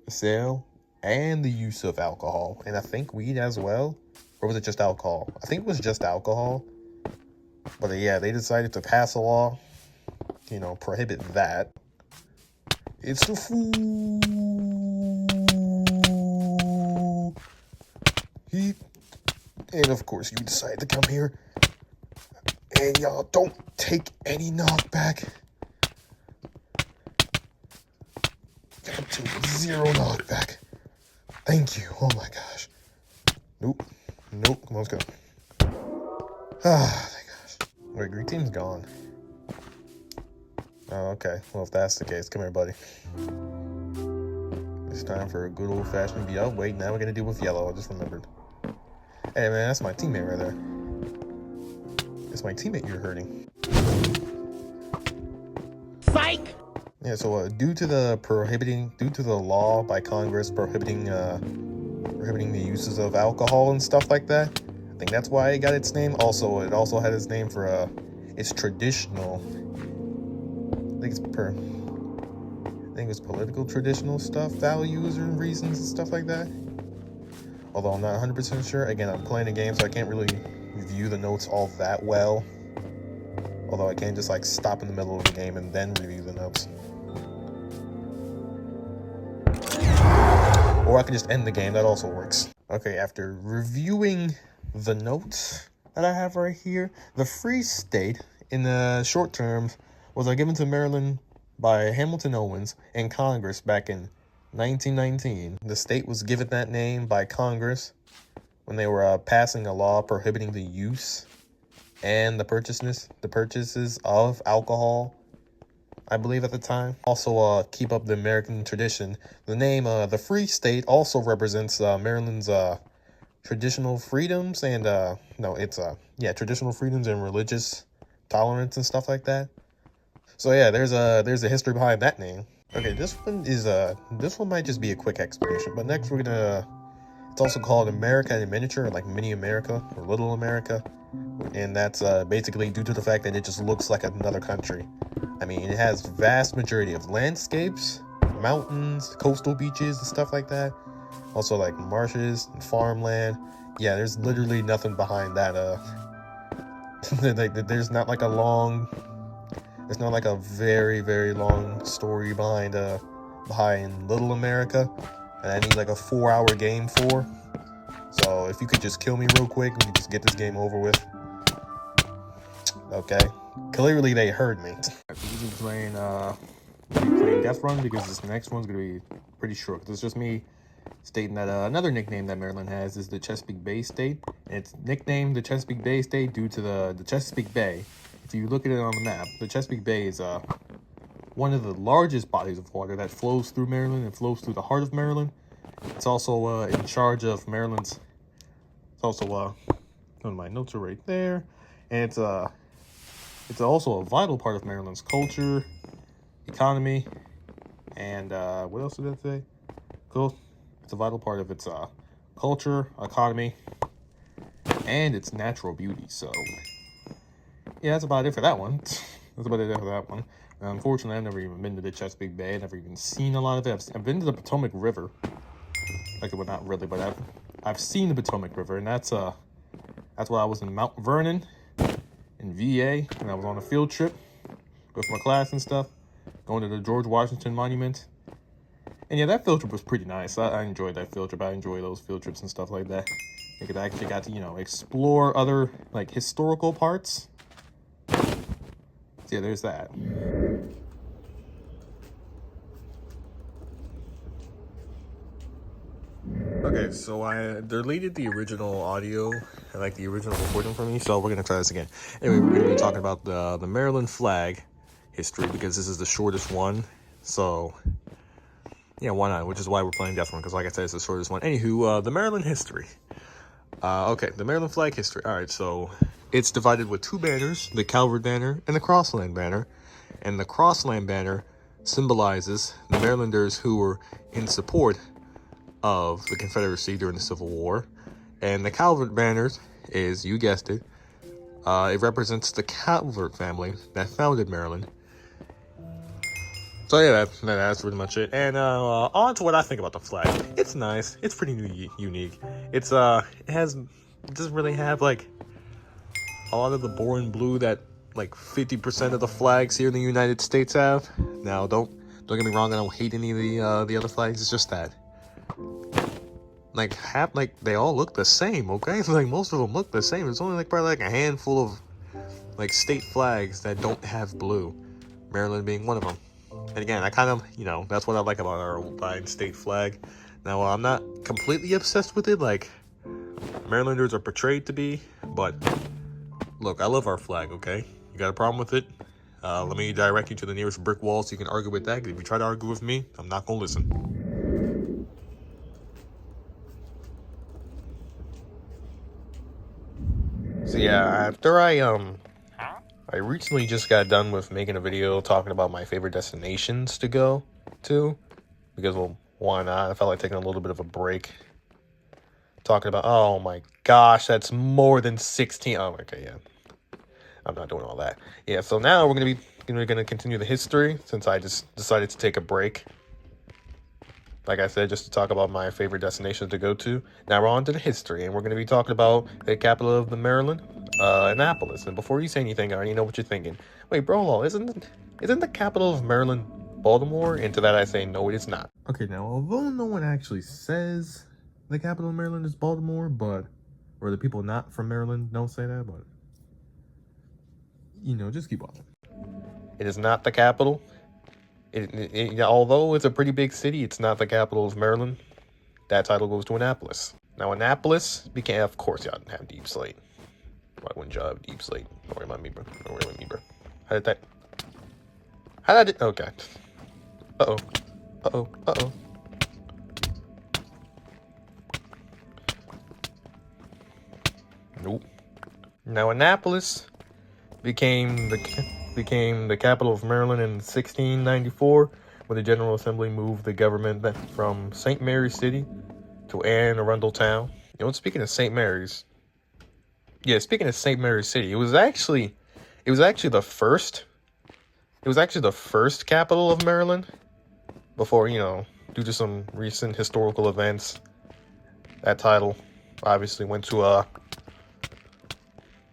B: the sale and the use of alcohol. And I think weed as well. Or was it just alcohol? I think it was just alcohol. But yeah, they decided to pass a law, you know, prohibit that. It's the fool. And of course, you decide to come here. And y'all don't take any knockback. I'm taking 0 knockback. Thank you. Oh my gosh. Nope. Nope. Come on, let's go. Ah, thank gosh. Wait, Greek team's gone. Oh, okay. Well, if that's the case, come here, buddy. It's time for a good old-fashioned beat. Oh, wait, now we're gonna deal with yellow. I just remembered. Hey, man, that's my teammate right there. It's my teammate you're hurting.
D: Psych!
B: Yeah, so due to the law by Congress prohibiting the uses of alcohol and stuff like that, I think that's why it got its name. Also, it also had its name for its traditional. I think it's political traditional stuff, values and reasons and stuff like that. Although I'm not 100% sure. Again, I'm playing a game, so I can't really review the notes all that well. Although I can just like stop in the middle of the game and then review the notes. Or I can just end the game, that also works. Okay, after reviewing the notes, that I have right here. The Free State, in the short terms, was given to Maryland by Hamilton Owens in Congress back in 1919. The state was given that name by Congress when they were passing a law prohibiting the use and the purchases of alcohol, I believe, at the time. Also, keep up the American tradition. The name, the Free State, also represents Maryland's traditional freedoms and traditional freedoms and religious tolerance and stuff like that. So yeah, there's a history behind that name. Okay, this one might just be a quick explanation, but next it's also called America in Miniature, like Mini America or Little America, and that's basically due to the fact that it just looks like another country. I mean, it has vast majority of landscapes, mountains, coastal beaches, and stuff like that. Also, like marshes and farmland. Yeah, there's literally nothing behind that. There's not like a very, very long story behind Little America, and I need like a 4-hour game for. So if you could just kill me real quick, we can just get this game over with. Okay. Clearly they heard me. We'll be playing Death Run because this next one's gonna be pretty short. It's just me stating that another nickname that Maryland has is the Chesapeake Bay State. And it's nicknamed the Chesapeake Bay State due to the Chesapeake Bay. If you look at it on the map, the Chesapeake Bay is one of the largest bodies of water that flows through Maryland and flows through the heart of Maryland. It's also in charge of Maryland's. It's also one of my notes are right there, and it's also a vital part of Maryland's culture, economy, and what else did I say? Cool. It's a vital part of its culture, economy, and its natural beauty. So yeah, that's about it for that one. Unfortunately, I've never even been to the Chesapeake Bay. I've never even seen a lot of it. I've been to the Potomac River. Like, well, not really, but I've seen the Potomac River, and that's why I was in Mount Vernon in VA, and I was on a field trip with my class and stuff, going to the George Washington Monument. And yeah, that field trip was pretty nice. I enjoyed that field trip. I enjoy those field trips and stuff like that. Because I actually got to, explore other, like, historical parts. So yeah, there's that. Okay, so I deleted the original audio, like the original recording for me, so we're going to try this again. Anyway, we're going to be talking about the Maryland flag history, because this is the shortest one, so yeah, why not? Which is why we're playing Death Run, because like I said, it's the shortest one. Anywho, the Maryland history. Okay, the Maryland flag history. Alright, so it's divided with two banners, the Calvert banner and the Crossland banner, and the Crossland banner symbolizes the Marylanders who were in support of the Confederacy during the Civil War, and the Calvert banners is, you guessed it, it represents the Calvert family that founded Maryland. So yeah, that's pretty much it. And on to what I think about the flag. It's nice. It's pretty unique. It doesn't really have like a lot of the boring blue that like 50% of the flags here in the United States have. Now, don't get me wrong. I don't hate any of the other flags. It's just that like they all look the same. Okay, like most of them look the same. There's only like probably like a handful of like state flags that don't have blue. Maryland being one of them. And again, I kind of, that's what I like about our Biden state flag. Now, I'm not completely obsessed with it like Marylanders are portrayed to be, but look, I love our flag, okay? You got a problem with it? Let me direct you to the nearest brick wall so you can argue with that. Because if you try to argue with me, I'm not going to listen. So yeah, after I recently just got done with making a video talking about my favorite destinations to go to, because, well, why not? I felt like taking a little bit of a break. Talking about, oh my gosh, that's more than 16. Oh, okay, yeah. I'm not doing all that. Yeah, so now we're gonna continue the history, since I just decided to take a break. Like I said, just to talk about my favorite destinations to go to. Now we're on to the history, and we're going to be talking about the capital of the Maryland, Annapolis. And before you say anything, I already know what you're thinking. Wait, bro, isn't the capital of Maryland Baltimore? And to that I say, no, it is not. Okay, now, although no one actually says the capital of Maryland is Baltimore, but or the people not from Maryland don't say that, but just keep watching. It is not the capital. Although it's a pretty big city, it's not the capital of Maryland. That title goes to Annapolis. Now, Annapolis became, of course, y'all didn't have Deep Slate. Why wouldn't y'all have Deep Slate? Don't worry about me, bro. Don't worry about me, bro. How did that? Okay. Uh-oh. Nope. Now, Annapolis became the capital of Maryland in 1694, when the General Assembly moved the government from St. Mary's City to Arundel town. Speaking of St. Mary's, City, it was actually the first capital of Maryland before, due to some recent historical events, that title obviously went to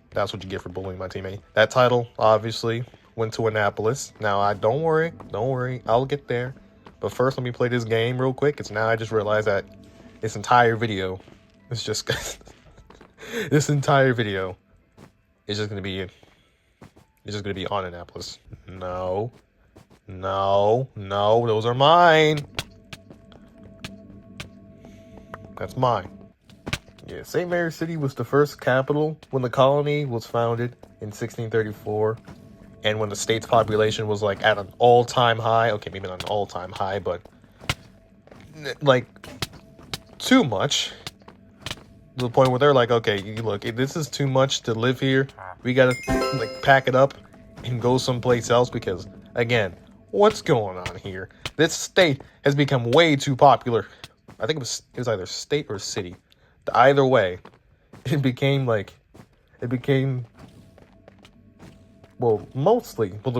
B: that's what you get for bullying my teammate. That title obviously went to Annapolis. Now, don't worry, I'll get there. But first, let me play this game real quick, because now I just realized that this entire video is just this entire video is just gonna be on Annapolis. No, those are mine. That's mine. Yeah, St. Mary's City was the first capital when the colony was founded in 1634, and when the state's population was like at an all-time high. Okay, maybe not an all-time high, but like too much. To the point where they're like, okay, look, this is too much to live here. We gotta pack it up and go someplace else, because again, what's going on here? This state has become way too popular. I think it was either state or city. Either way, the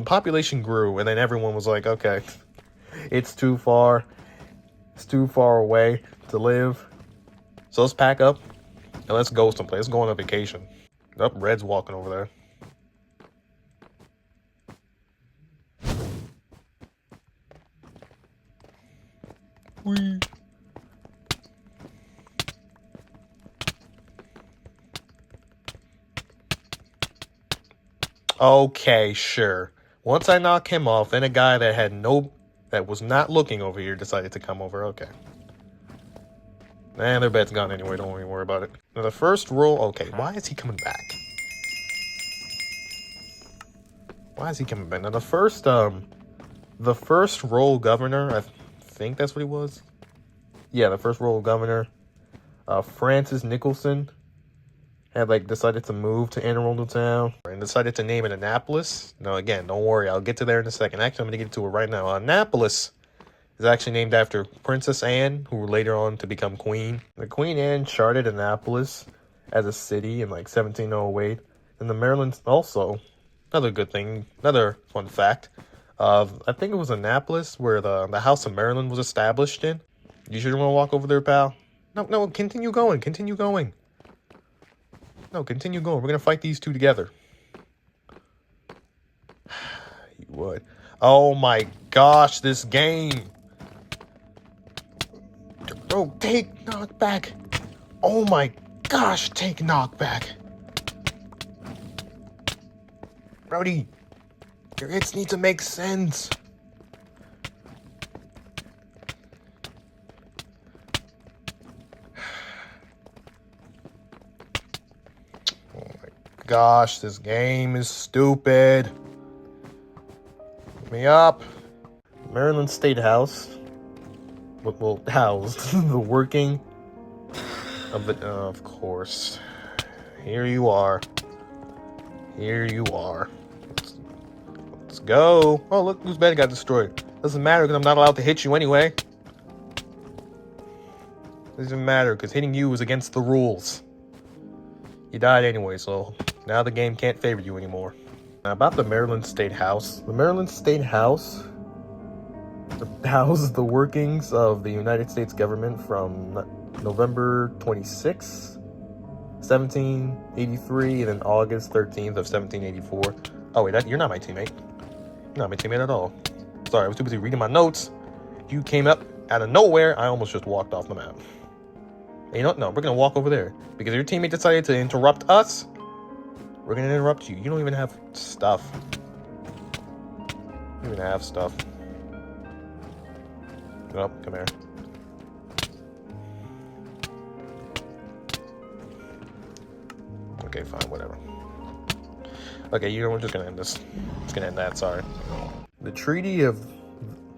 B: population grew, and then everyone was like, okay, it's too far away to live, so let's pack up and let's go someplace. Let's go on a vacation. Red's walking over there. Whee. Okay, sure. Once I knock him off, then a guy that was not looking over here decided to come over. Okay. Their bed's gone anyway. Don't even worry about it. Now the first rule. Okay, why is he coming back? Now the first royal governor, I think that's what he was. Yeah, the first royal governor, Francis Nicholson, had decided to move to Arundel town and decided to name it Annapolis. Now, again, don't worry, I'll get to there in a second. Actually, I'm gonna get to it right now. Annapolis is actually named after Princess Anne, who would later on to become queen. The Queen Anne chartered Annapolis as a city in 1708, and the Maryland also. Another good thing, another fun fact. I think it was Annapolis where the House of Maryland was established in. You sure want to walk over there, pal? No, continue going. No, continue going. We're going to fight these two together. You would. Oh my gosh, this game. Oh, take knockback. Oh my gosh, take knockback. Brody, your hits need to make sense. Gosh, this game is stupid. Get me up. Maryland State House will house the working of the. Of course, here you are. Let's go. Oh, look whose bed got destroyed. Doesn't matter because I'm not allowed to hit you anyway. Doesn't matter because hitting you is against the rules. You died anyway, so now the game can't favor you anymore. Now about the Maryland State House. The Maryland State House houses the workings of the United States government from November 26, 1783, and then August 13th of 1784. Oh wait, you're not my teammate. You're not my teammate at all. Sorry, I was too busy reading my notes. You came up out of nowhere. I almost just walked off the map. And you know what? No, we're gonna walk over there because your teammate decided to interrupt us. We're gonna interrupt you. You don't even have stuff. You don't even have stuff. Oh, come here. Okay, fine, whatever. Okay, you know, we're just gonna end this. It's gonna end that, sorry. The Treaty of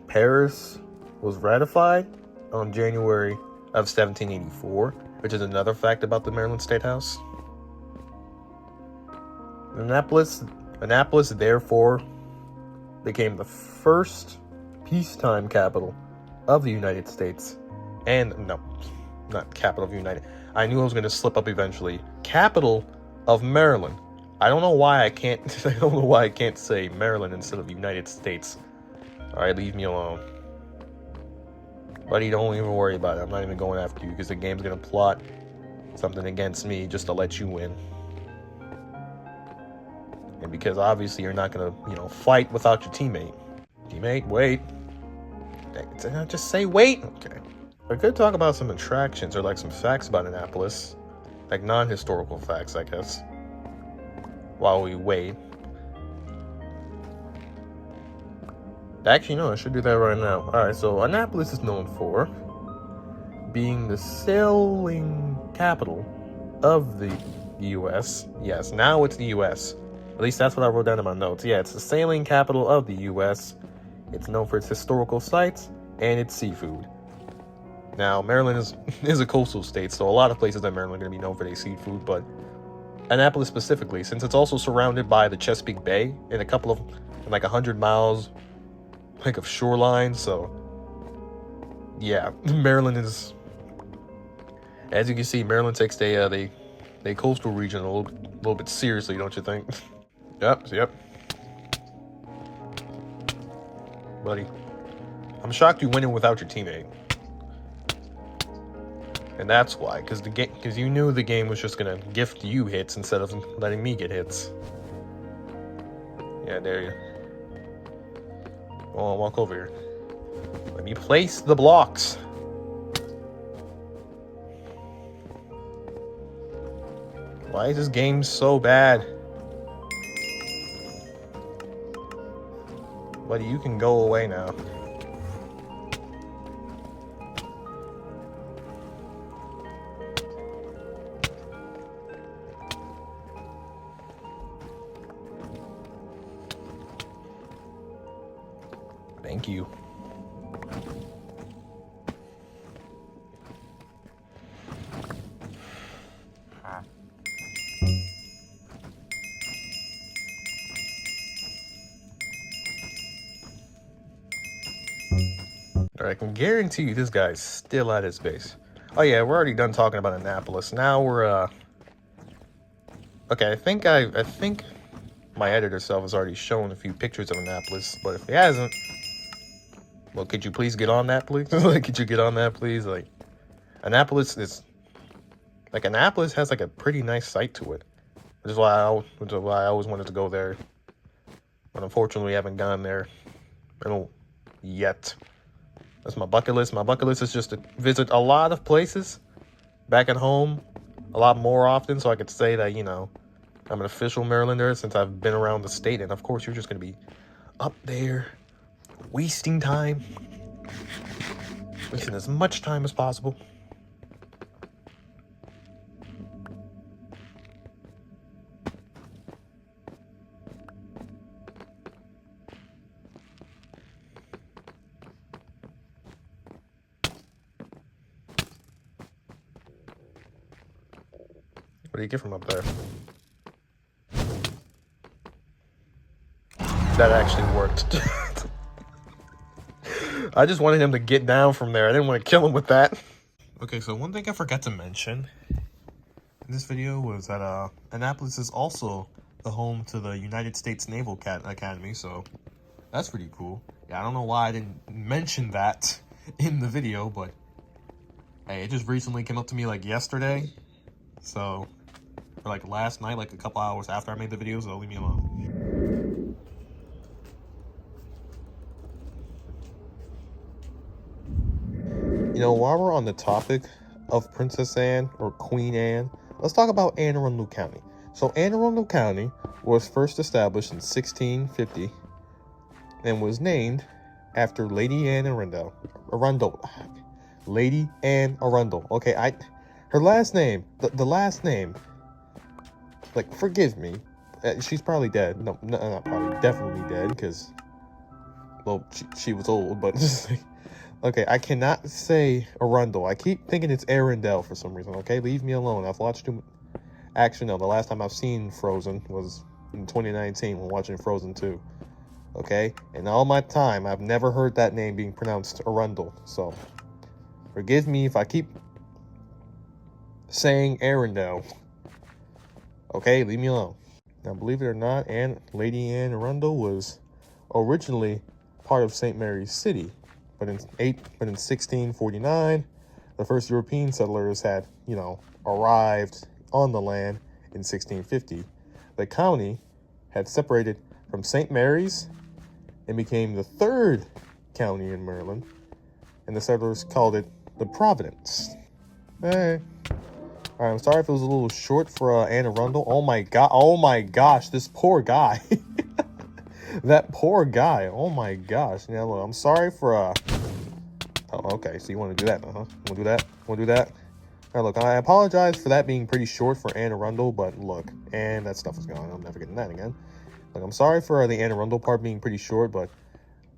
B: Paris was ratified on January of 1784, which is another fact about the Maryland State House. Annapolis, therefore, became the first peacetime capital of the United States. And, no, not capital of the United. I knew I was going to slip up eventually. Capital of Maryland. I don't know why I can't, I don't know why I can't say Maryland instead of United States. Alright, leave me alone. Buddy, don't even worry about it. I'm not even going after you because the game's going to plot something against me just to let you win. And because obviously you're not going to, you know, fight without your teammate. Teammate, wait. Just say wait. Okay. I could talk about some attractions or like some facts about Annapolis. Like non-historical facts, I guess. While we wait. Actually, no, I should do that right now. Alright, so Annapolis is known for being the sailing capital of the U.S. Yes, now it's the U.S. At least that's what I wrote down in my notes. Yeah, it's the sailing capital of the U.S. It's known for its historical sites and its seafood. Now, Maryland is a coastal state, so a lot of places in Maryland are going to be known for their seafood, but Annapolis specifically, since it's also surrounded by the Chesapeake Bay and a couple of, like 100 miles like of shoreline, so yeah, Maryland is, as you can see, Maryland takes the coastal region a little bit seriously, don't you think? Yep. Buddy, I'm shocked you went in without your teammate. And that's why, because you knew the game was just gonna gift you hits instead of letting me get hits. Yeah, there you. Go on, walk over here. Let me place the blocks. Why is this game so bad? Buddy, you can go away now. Thank you. I can guarantee you this guy's still at his base. Oh yeah, we're already done talking about Annapolis. Now we're okay, I think my editor self has already shown a few pictures of Annapolis, but if he hasn't, well, could you please get on that, please? Like, could you get on that, please? Like, Annapolis has like a pretty nice site to it, which is why I always wanted to go there, but unfortunately, I haven't gone there yet. That's my bucket list. My bucket list is just to visit a lot of places back at home a lot more often, so I could say that, you know, I'm an official Marylander since I've been around the state. And of course, you're just going to be up there wasting time, wasting as much time as possible. What do you get from up there? That actually worked. I just wanted him to get down from there. I didn't want to kill him with that. Okay, so one thing I forgot to mention in this video was that Annapolis is also the home to the United States Naval Academy, so that's pretty cool. Yeah, I don't know why I didn't mention that in the video, but hey, it just recently came up to me like yesterday, so, or like last night, like a couple hours after I made the video, so leave me alone. You know, while we're on the topic of Princess Anne or Queen Anne, let's talk about Anne Arundel County. So Anne Arundel County was first established in 1650 and was named after Lady Anne Arundel. Lady Anne Arundel. Okay, her last name, the last name, like, forgive me, she's probably dead. No, not probably, definitely dead, because, well, she was old, but just like, okay, I cannot say Arundel. I keep thinking it's Arundel for some reason, okay? Leave me alone. I've watched too much. Actually, no, the last time I've seen Frozen was in 2019 when watching Frozen 2. Okay? And all my time, I've never heard that name being pronounced Arundel. So, forgive me if I keep saying Arundel. Okay? Leave me alone. Now, believe it or not, Lady Anne Arundel was originally part of St. Mary's City. But in 1649, the first European settlers had, arrived on the land in 1650. The county had separated from St. Mary's and became the third county in Maryland, and the settlers called it the Providence. Hey. All right, I'm sorry if it was a little short for Anne Arundel. Oh my gosh, this poor guy. That poor guy. Oh my gosh. Now look, I'm sorry for oh, okay, so you want to do that, huh? Want to do that? Want to do that? Now look, I apologize for that being pretty short for Anne Arundel, but look, and that stuff is gone. I'm never getting that again. Look, I'm sorry for the Anne Arundel part being pretty short, but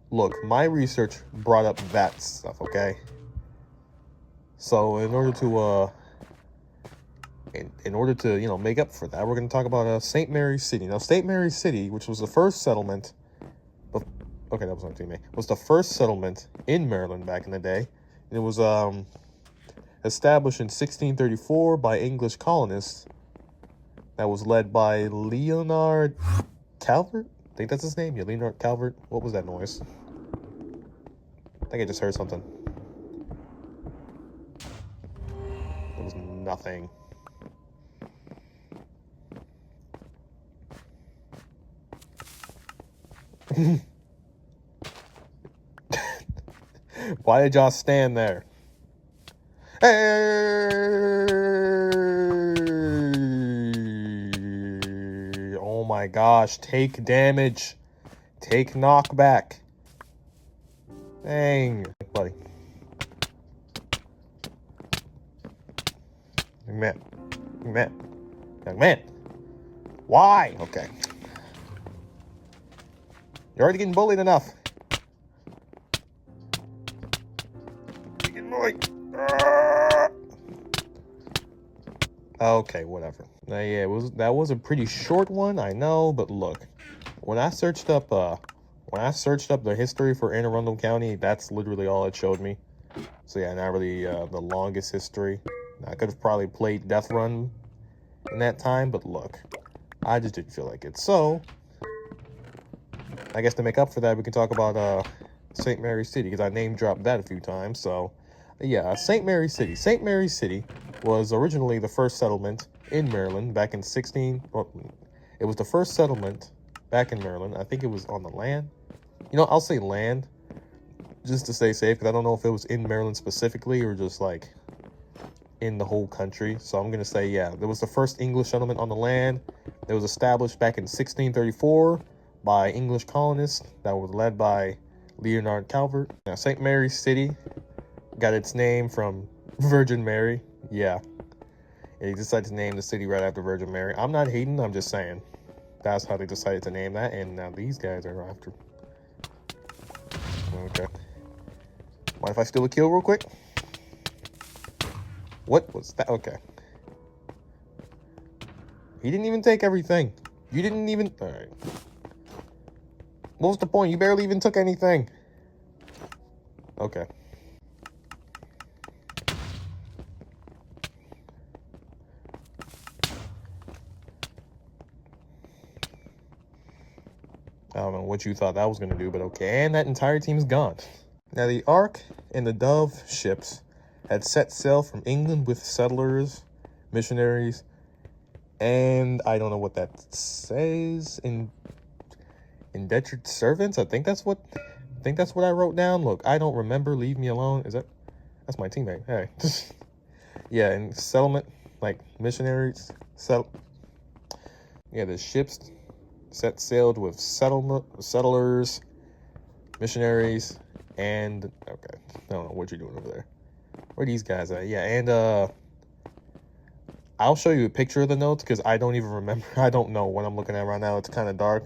B: look, my research brought up that stuff, okay? So in order to make up for that, we're going to talk about St. Mary's City. Now, St. Mary's City, which was the first settlement, okay, that was on TV, was the first settlement in Maryland back in the day. And it was established in 1634 by English colonists that was led by Leonard Calvert. I think that's his name. Yeah, Leonard Calvert. What was that noise? I think I just heard something. It was nothing. Why did y'all stand there? Hey! Oh my gosh, take damage. Take knockback. Dang, buddy. Young man. Why? Okay. You're already getting bullied enough. You're getting bullied. Okay, whatever. Yeah, that was a pretty short one, I know, but look, when I searched up the history for Anne Arundel County, that's literally all it showed me. So yeah, not really the longest history. I could have probably played Death Run in that time, but look, I just didn't feel like it. So I guess to make up for that, we can talk about St. Mary's City, because I name dropped that a few times. So yeah, St. Mary's City. St. Mary's City was originally the first settlement in Maryland back in it was the first settlement back in Maryland. I think it was on the land. I'll say land just to stay safe, because I don't know if it was in Maryland specifically or just like in the whole country. So I'm going to say, yeah, there was the first English settlement on the land. It was established back in 1634 by English colonists that was led by Leonard Calvert. Now, St. Mary's City got its name from Virgin Mary. Yeah. And he decided to name the city right after Virgin Mary. I'm not hating, I'm just saying. That's how they decided to name that, and now these guys are after. Okay. Mind if I steal a kill real quick? What was that? Okay. He didn't even take everything. You didn't even... Alright. What was the point? You barely even took anything. Okay. I don't know what you thought that was going to do, but okay. And that entire team's gone. Now, the Ark and the Dove ships had set sail from England with settlers, missionaries, and I don't know what that says. Indentured servants? I think that's what I wrote down. Look, I don't remember. Leave me alone. That's my teammate. Hey. Yeah, and settlement, like missionaries, yeah, the ships set sailed with settlers, missionaries, and okay, I don't know what you're doing over there. Where are these guys at? Yeah, and I'll show you a picture of the notes because I don't even remember. I don't know what I'm looking at right now. It's kind of dark.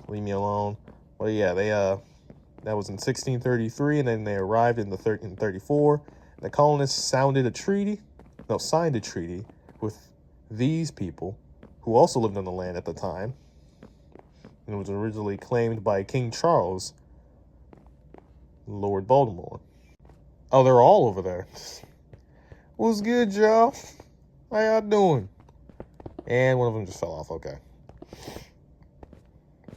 B: Leave me alone. Well, yeah, they that was in 1633, and then they arrived in 1334. The colonists signed a treaty with these people, who also lived on the land at the time. And it was originally claimed by King Charles, Lord Baltimore. Oh, they're all over there. What's good, y'all? How y'all doing? And one of them just fell off. Okay.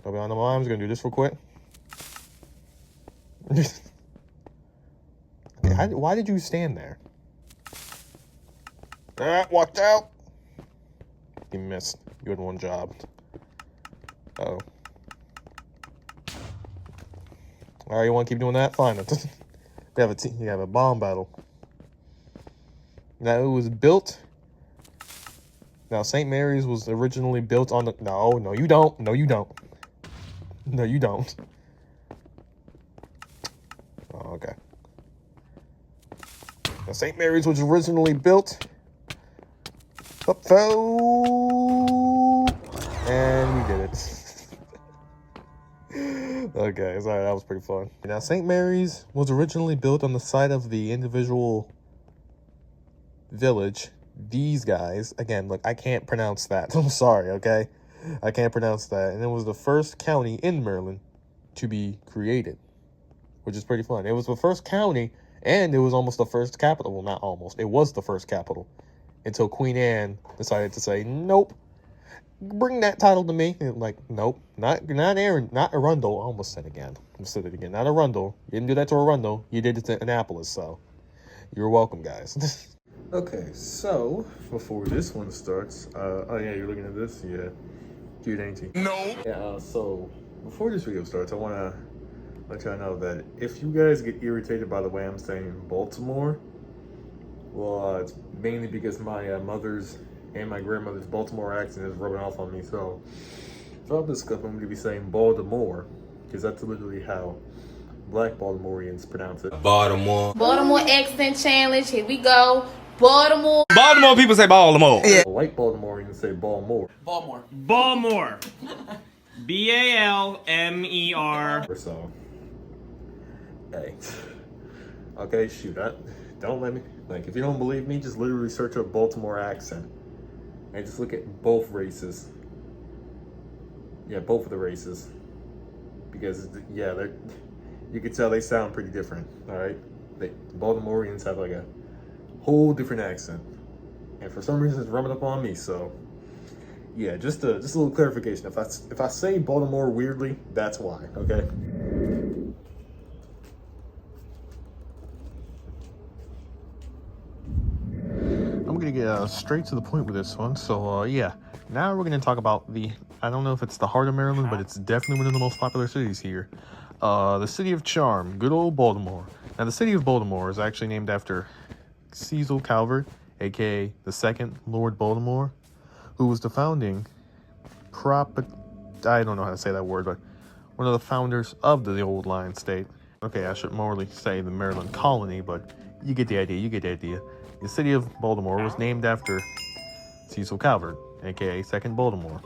B: I'll be on the line. I'm just gonna do this real quick. Okay, why did you stand there? Watch out! You missed. You had one job. Uh-oh. Alright, you want to keep doing that? Fine. You have a bomb battle. Now, it was built... Now, St. Mary's was originally built on the... No, you don't. No, you don't. No, you don't. Oh, okay. Now, St. Mary's was originally built... And we did it. Okay, sorry, that was pretty fun. Now, St. Mary's was originally built on the site of the individual village. These guys, again, look, I can't pronounce that. I'm sorry, okay? I can't pronounce that. And it was the first county in Maryland to be created, which is pretty fun. It was the first county, and it was almost the first capital. Well, not almost. It was the first capital until Queen Anne decided to say, nope, bring that title to me. And like, nope, not Arundel. I almost said it again. Not Arundel. You didn't do that to Arundel. You did it to Annapolis, so you're welcome, guys.
A: Okay, so before this one starts, oh yeah, you're looking at this? Yeah. Cute, ain't you?
C: No.
A: Yeah, so before this video starts, I want to let y'all know that if you guys get irritated by the way I'm saying Baltimore, well, it's mainly because my mother's and my grandmother's Baltimore accent is rubbing off on me. So throughout this clip, I'm going to be saying Baltimore, because that's literally how Black Baltimoreans pronounce it.
D: Baltimore accent challenge. Here we go. Baltimore.
E: Baltimore people say Baltimore.
A: Yeah. White Baltimoreans say Baltimore.
E: Baltimore. B-A-L-M-E-R.
A: So, hey. Okay, shoot. Don't let me. Like, if you don't believe me, just literally search up Baltimore accent. And just look at both races. Yeah, both of the races. Because, yeah, you can tell they sound pretty different, alright? Baltimoreans have like a whole different accent. And for some reason, it's rubbing up on me, so... Yeah, just a little clarification. If I say Baltimore weirdly, that's why, okay?
B: I'm gonna get straight to the point with this one. So yeah, now we're gonna talk about I don't know if it's the heart of Maryland, but it's definitely one of the most popular cities here. The city of charm, good old Baltimore. Now the city of Baltimore is actually named after Cecil Calvert, aka the second Lord Baltimore, who was the founding I don't know how to say that word, but one of the founders of the old Lion State. Okay, I should morally say the Maryland colony, but you get the idea. The city of Baltimore was named after Cecil Calvert, aka Second Baltimore,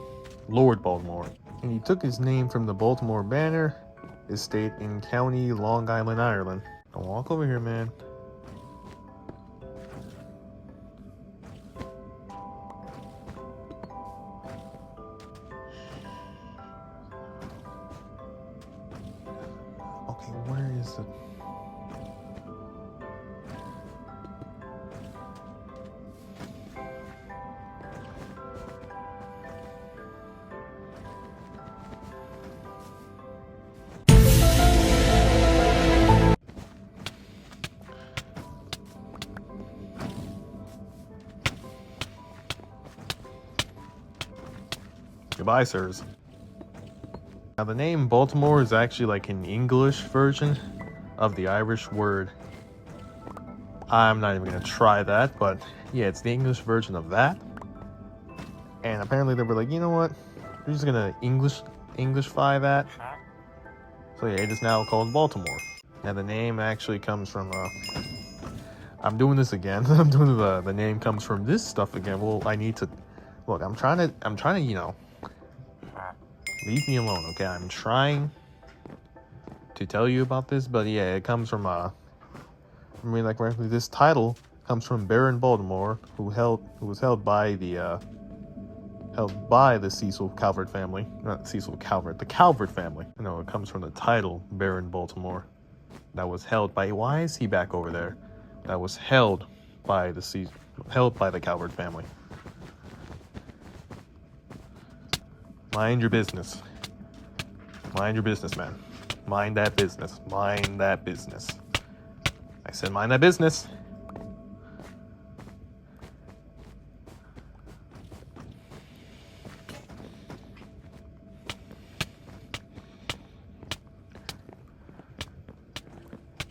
B: Lord Baltimore. And he took his name from the Baltimore Banner estate in County Long Island, Ireland. Now walk over here, man. Okay, where is the... Goodbye, sirs. Now, the name Baltimore is actually like an English version of the Irish word I'm not even gonna try that, but yeah, it's the English version of that. And apparently they were like, you know what? We're just gonna Englishify that. So yeah, it is now called Baltimore. Now the name actually comes from I'm doing this again. I'm doing the name comes from this stuff again. Well, I need to look. I'm trying to, you know, leave me alone, okay? I'm trying to tell you about this, but yeah, it comes from I mean, like, this title comes from Baron Baltimore, who was held by the Cecil Calvert family. Not Cecil Calvert, the Calvert family. No, it comes from the title Baron Baltimore. That was held by, why is he back over there? That was held by the Calvert family. Mind your business. Mind your business, man. Mind that business. Mind that business. I said mind that business.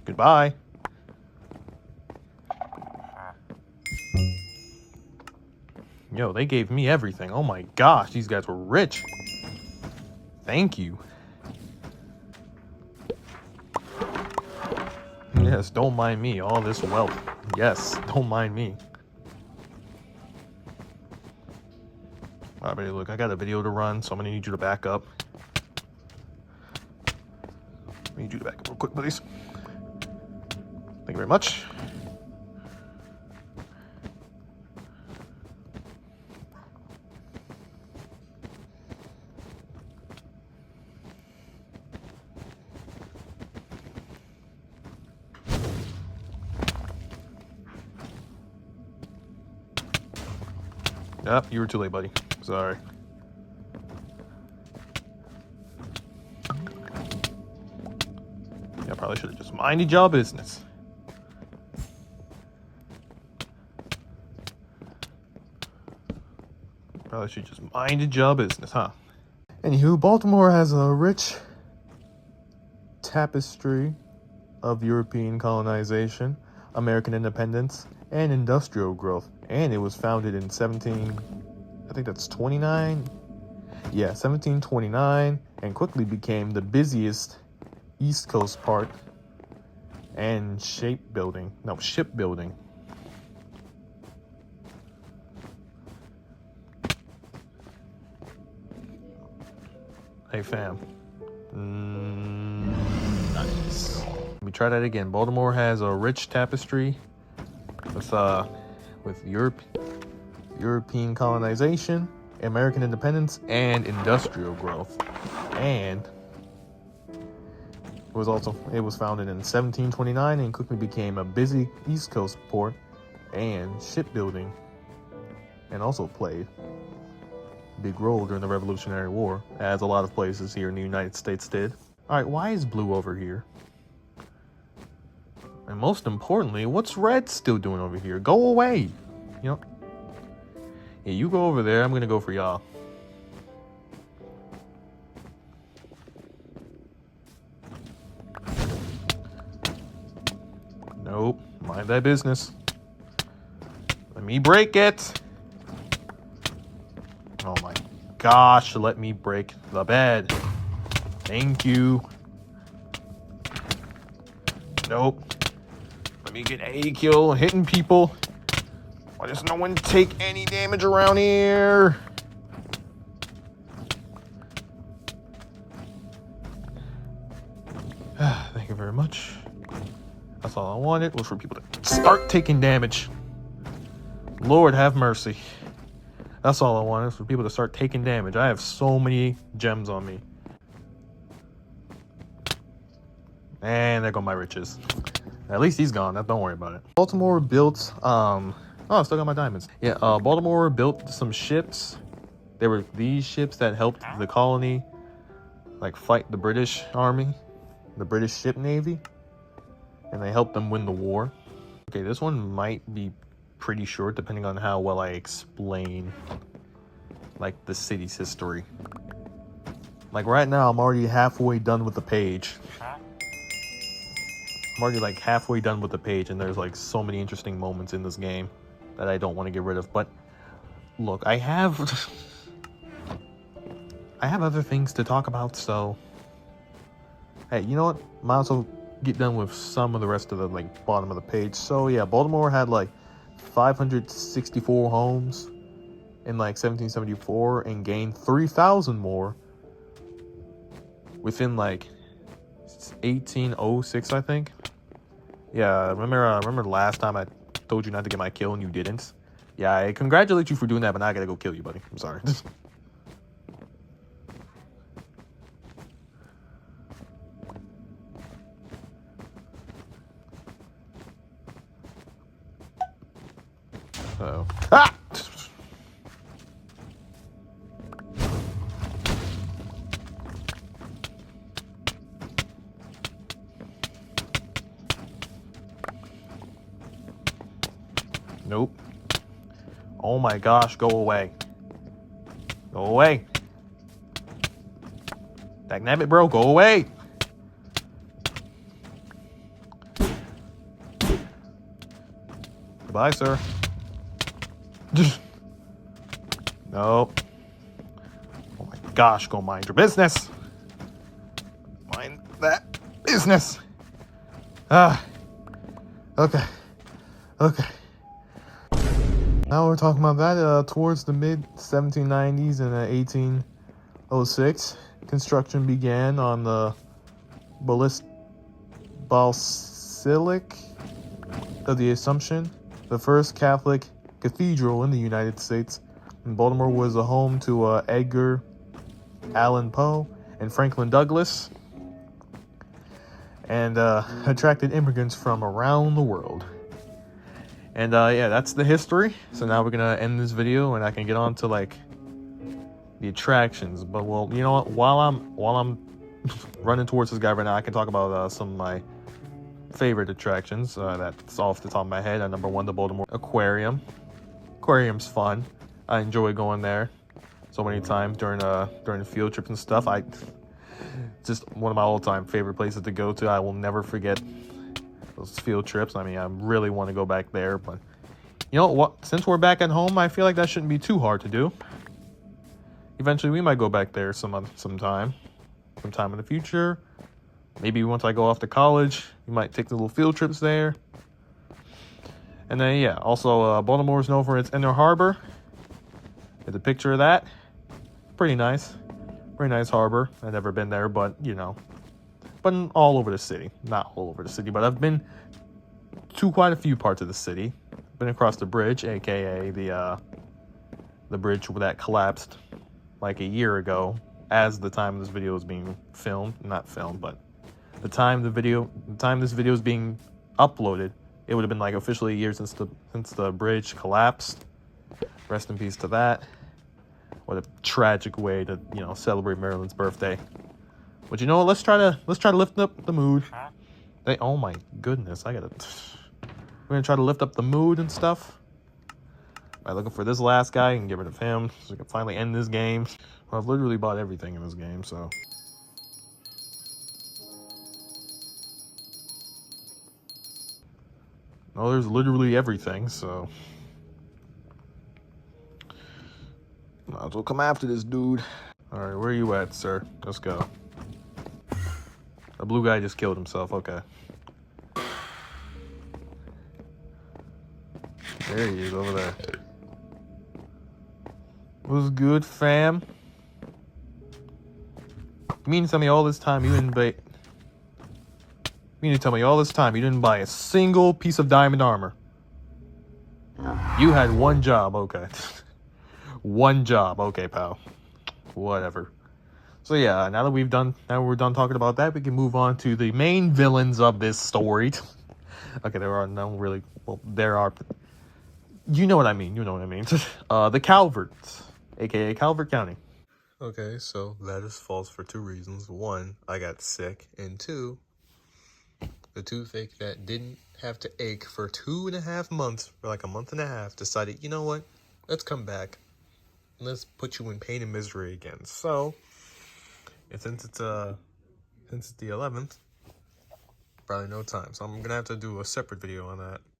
B: Goodbye. Yo, they gave me everything. Oh my gosh, these guys were rich. Thank you. Yes, don't mind me. All this wealth. Yes, don't mind me. Alright, look, I got a video to run, so I'm gonna need you to back up. I need you to back up real quick, please. Thank you very much. Yep, you were too late, buddy. Sorry. Yeah, probably should have just minded your business. Probably should just minded your business, huh? Anywho, Baltimore has a rich tapestry of European colonization, American independence, and industrial growth. And it was founded in 1729, and quickly became the busiest East Coast port and shipbuilding. Hey fam. Nice. Let me try that again. Baltimore has a rich tapestry with European colonization, American independence, and industrial growth. And it was founded in 1729 and quickly became a busy East Coast port and shipbuilding, and also played a big role during the Revolutionary War, as a lot of places here in the United States did. Alright, why is blue over here? And most importantly, what's red still doing over here? Go away! You know? Yeah, you go over there, I'm gonna go for y'all. Nope, mind that business. Let me break it! Oh my gosh, let me break the bed. Thank you. Nope. Let me get a kill hitting people. Why does no one take any damage around here? Thank you very much. That's all I wanted, was for people to start taking damage. Lord have mercy. That's all I wanted, was for people to start taking damage. I have so many gems on me. And there go my riches. At least he's gone. Don't worry about it. Baltimore built, oh, I still got my diamonds. Yeah, Baltimore built some ships. There were these ships that helped the colony, like, fight the British Army, the British ship navy, and they helped them win the war. Okay, this one might be pretty short, depending on how well I explain, like, the city's history. Like, right now, I'm already halfway done with the page. I'm already like halfway done with the page, and there's like so many interesting moments in this game that I don't want to get rid of. But look, I have other things to talk about, so hey, you know what? Might as well get done with some of the rest of the like bottom of the page. So yeah, Baltimore had like 564 homes in like 1774 and gained 3,000 more within like 1806, I think. Yeah, remember last time I told you not to get my kill and you didn't? Yeah, I congratulate you for doing that, but now I gotta go kill you, buddy. I'm sorry. Uh-oh. Ah! Nope. Oh my gosh, go away. Go away. Dagnabbit, bro, go away. Goodbye, sir. Nope. Oh my gosh, go mind your business. Mind that business. Ah. Okay. Okay. Now we're talking about that towards the mid 1790s and 1806. Construction began on the Basilica of the Assumption, the first Catholic cathedral in the United States. And Baltimore was a home to Edgar Allan Poe and Franklin Douglass, and attracted immigrants from around the world. And yeah, that's the history. So now we're gonna end this video, and I can get on to like the attractions. But well, you know what? While I'm running towards this guy right now, I can talk about some of my favorite attractions. That's off the top of my head. Number one, the Baltimore Aquarium. Aquarium's fun. I enjoy going there so many times during the field trips and stuff. Just one of my all-time favorite places to go to. I will never forget those field trips. I mean, I really want to go back there, but you know what? Since we're back at home, I feel like that shouldn't be too hard to do. Eventually, we might go back there sometime in the future. Maybe once I go off to college, we might take the little field trips there. And then, yeah, also Baltimore is known for its inner harbor. There's a picture of that. Pretty nice. Very nice harbor. I've never been there, but, you know. But all over the city. Not all over the city, but I've been to quite a few parts of the city. Been across the bridge, a.k.a. the bridge that collapsed like a year ago, as the time this video is being filmed. Not filmed, but the time this video is being uploaded, it would have been like officially a year since the bridge collapsed. Rest in peace to that. What a tragic way to, you know, celebrate Marilyn's birthday. But you know what? Let's try to lift up the mood. Oh my goodness, we're gonna try to lift up the mood and stuff by looking for this last guy and get rid of him so we can finally end this game. Well, I've literally bought everything in this game, so. No, there's literally everything, so. Might as well come after this dude. Alright, where are you at, sir? Let's go. The blue guy just killed himself, okay. There he is, over there. What's good, fam? You mean to tell me all this time you didn't buy... You mean to tell me all this time you didn't buy a single piece of diamond armor? You had one job, okay. One job, okay, pal. Whatever. So yeah, now we're done talking about that, we can move on to the main villains of this story. Okay, there are no really... Well, there are... You know what I mean. The Calverts, a.k.a. Calvert County. Okay, so that is false for two reasons. One, I got sick. And two, the toothache that didn't have to ache for 2.5 months, or like a month and a half, decided, you know what? Let's come back. Let's put you in pain and misery again. So, and since it's the 11th,
A: Probably no time. So I'm gonna have to do a separate video on that.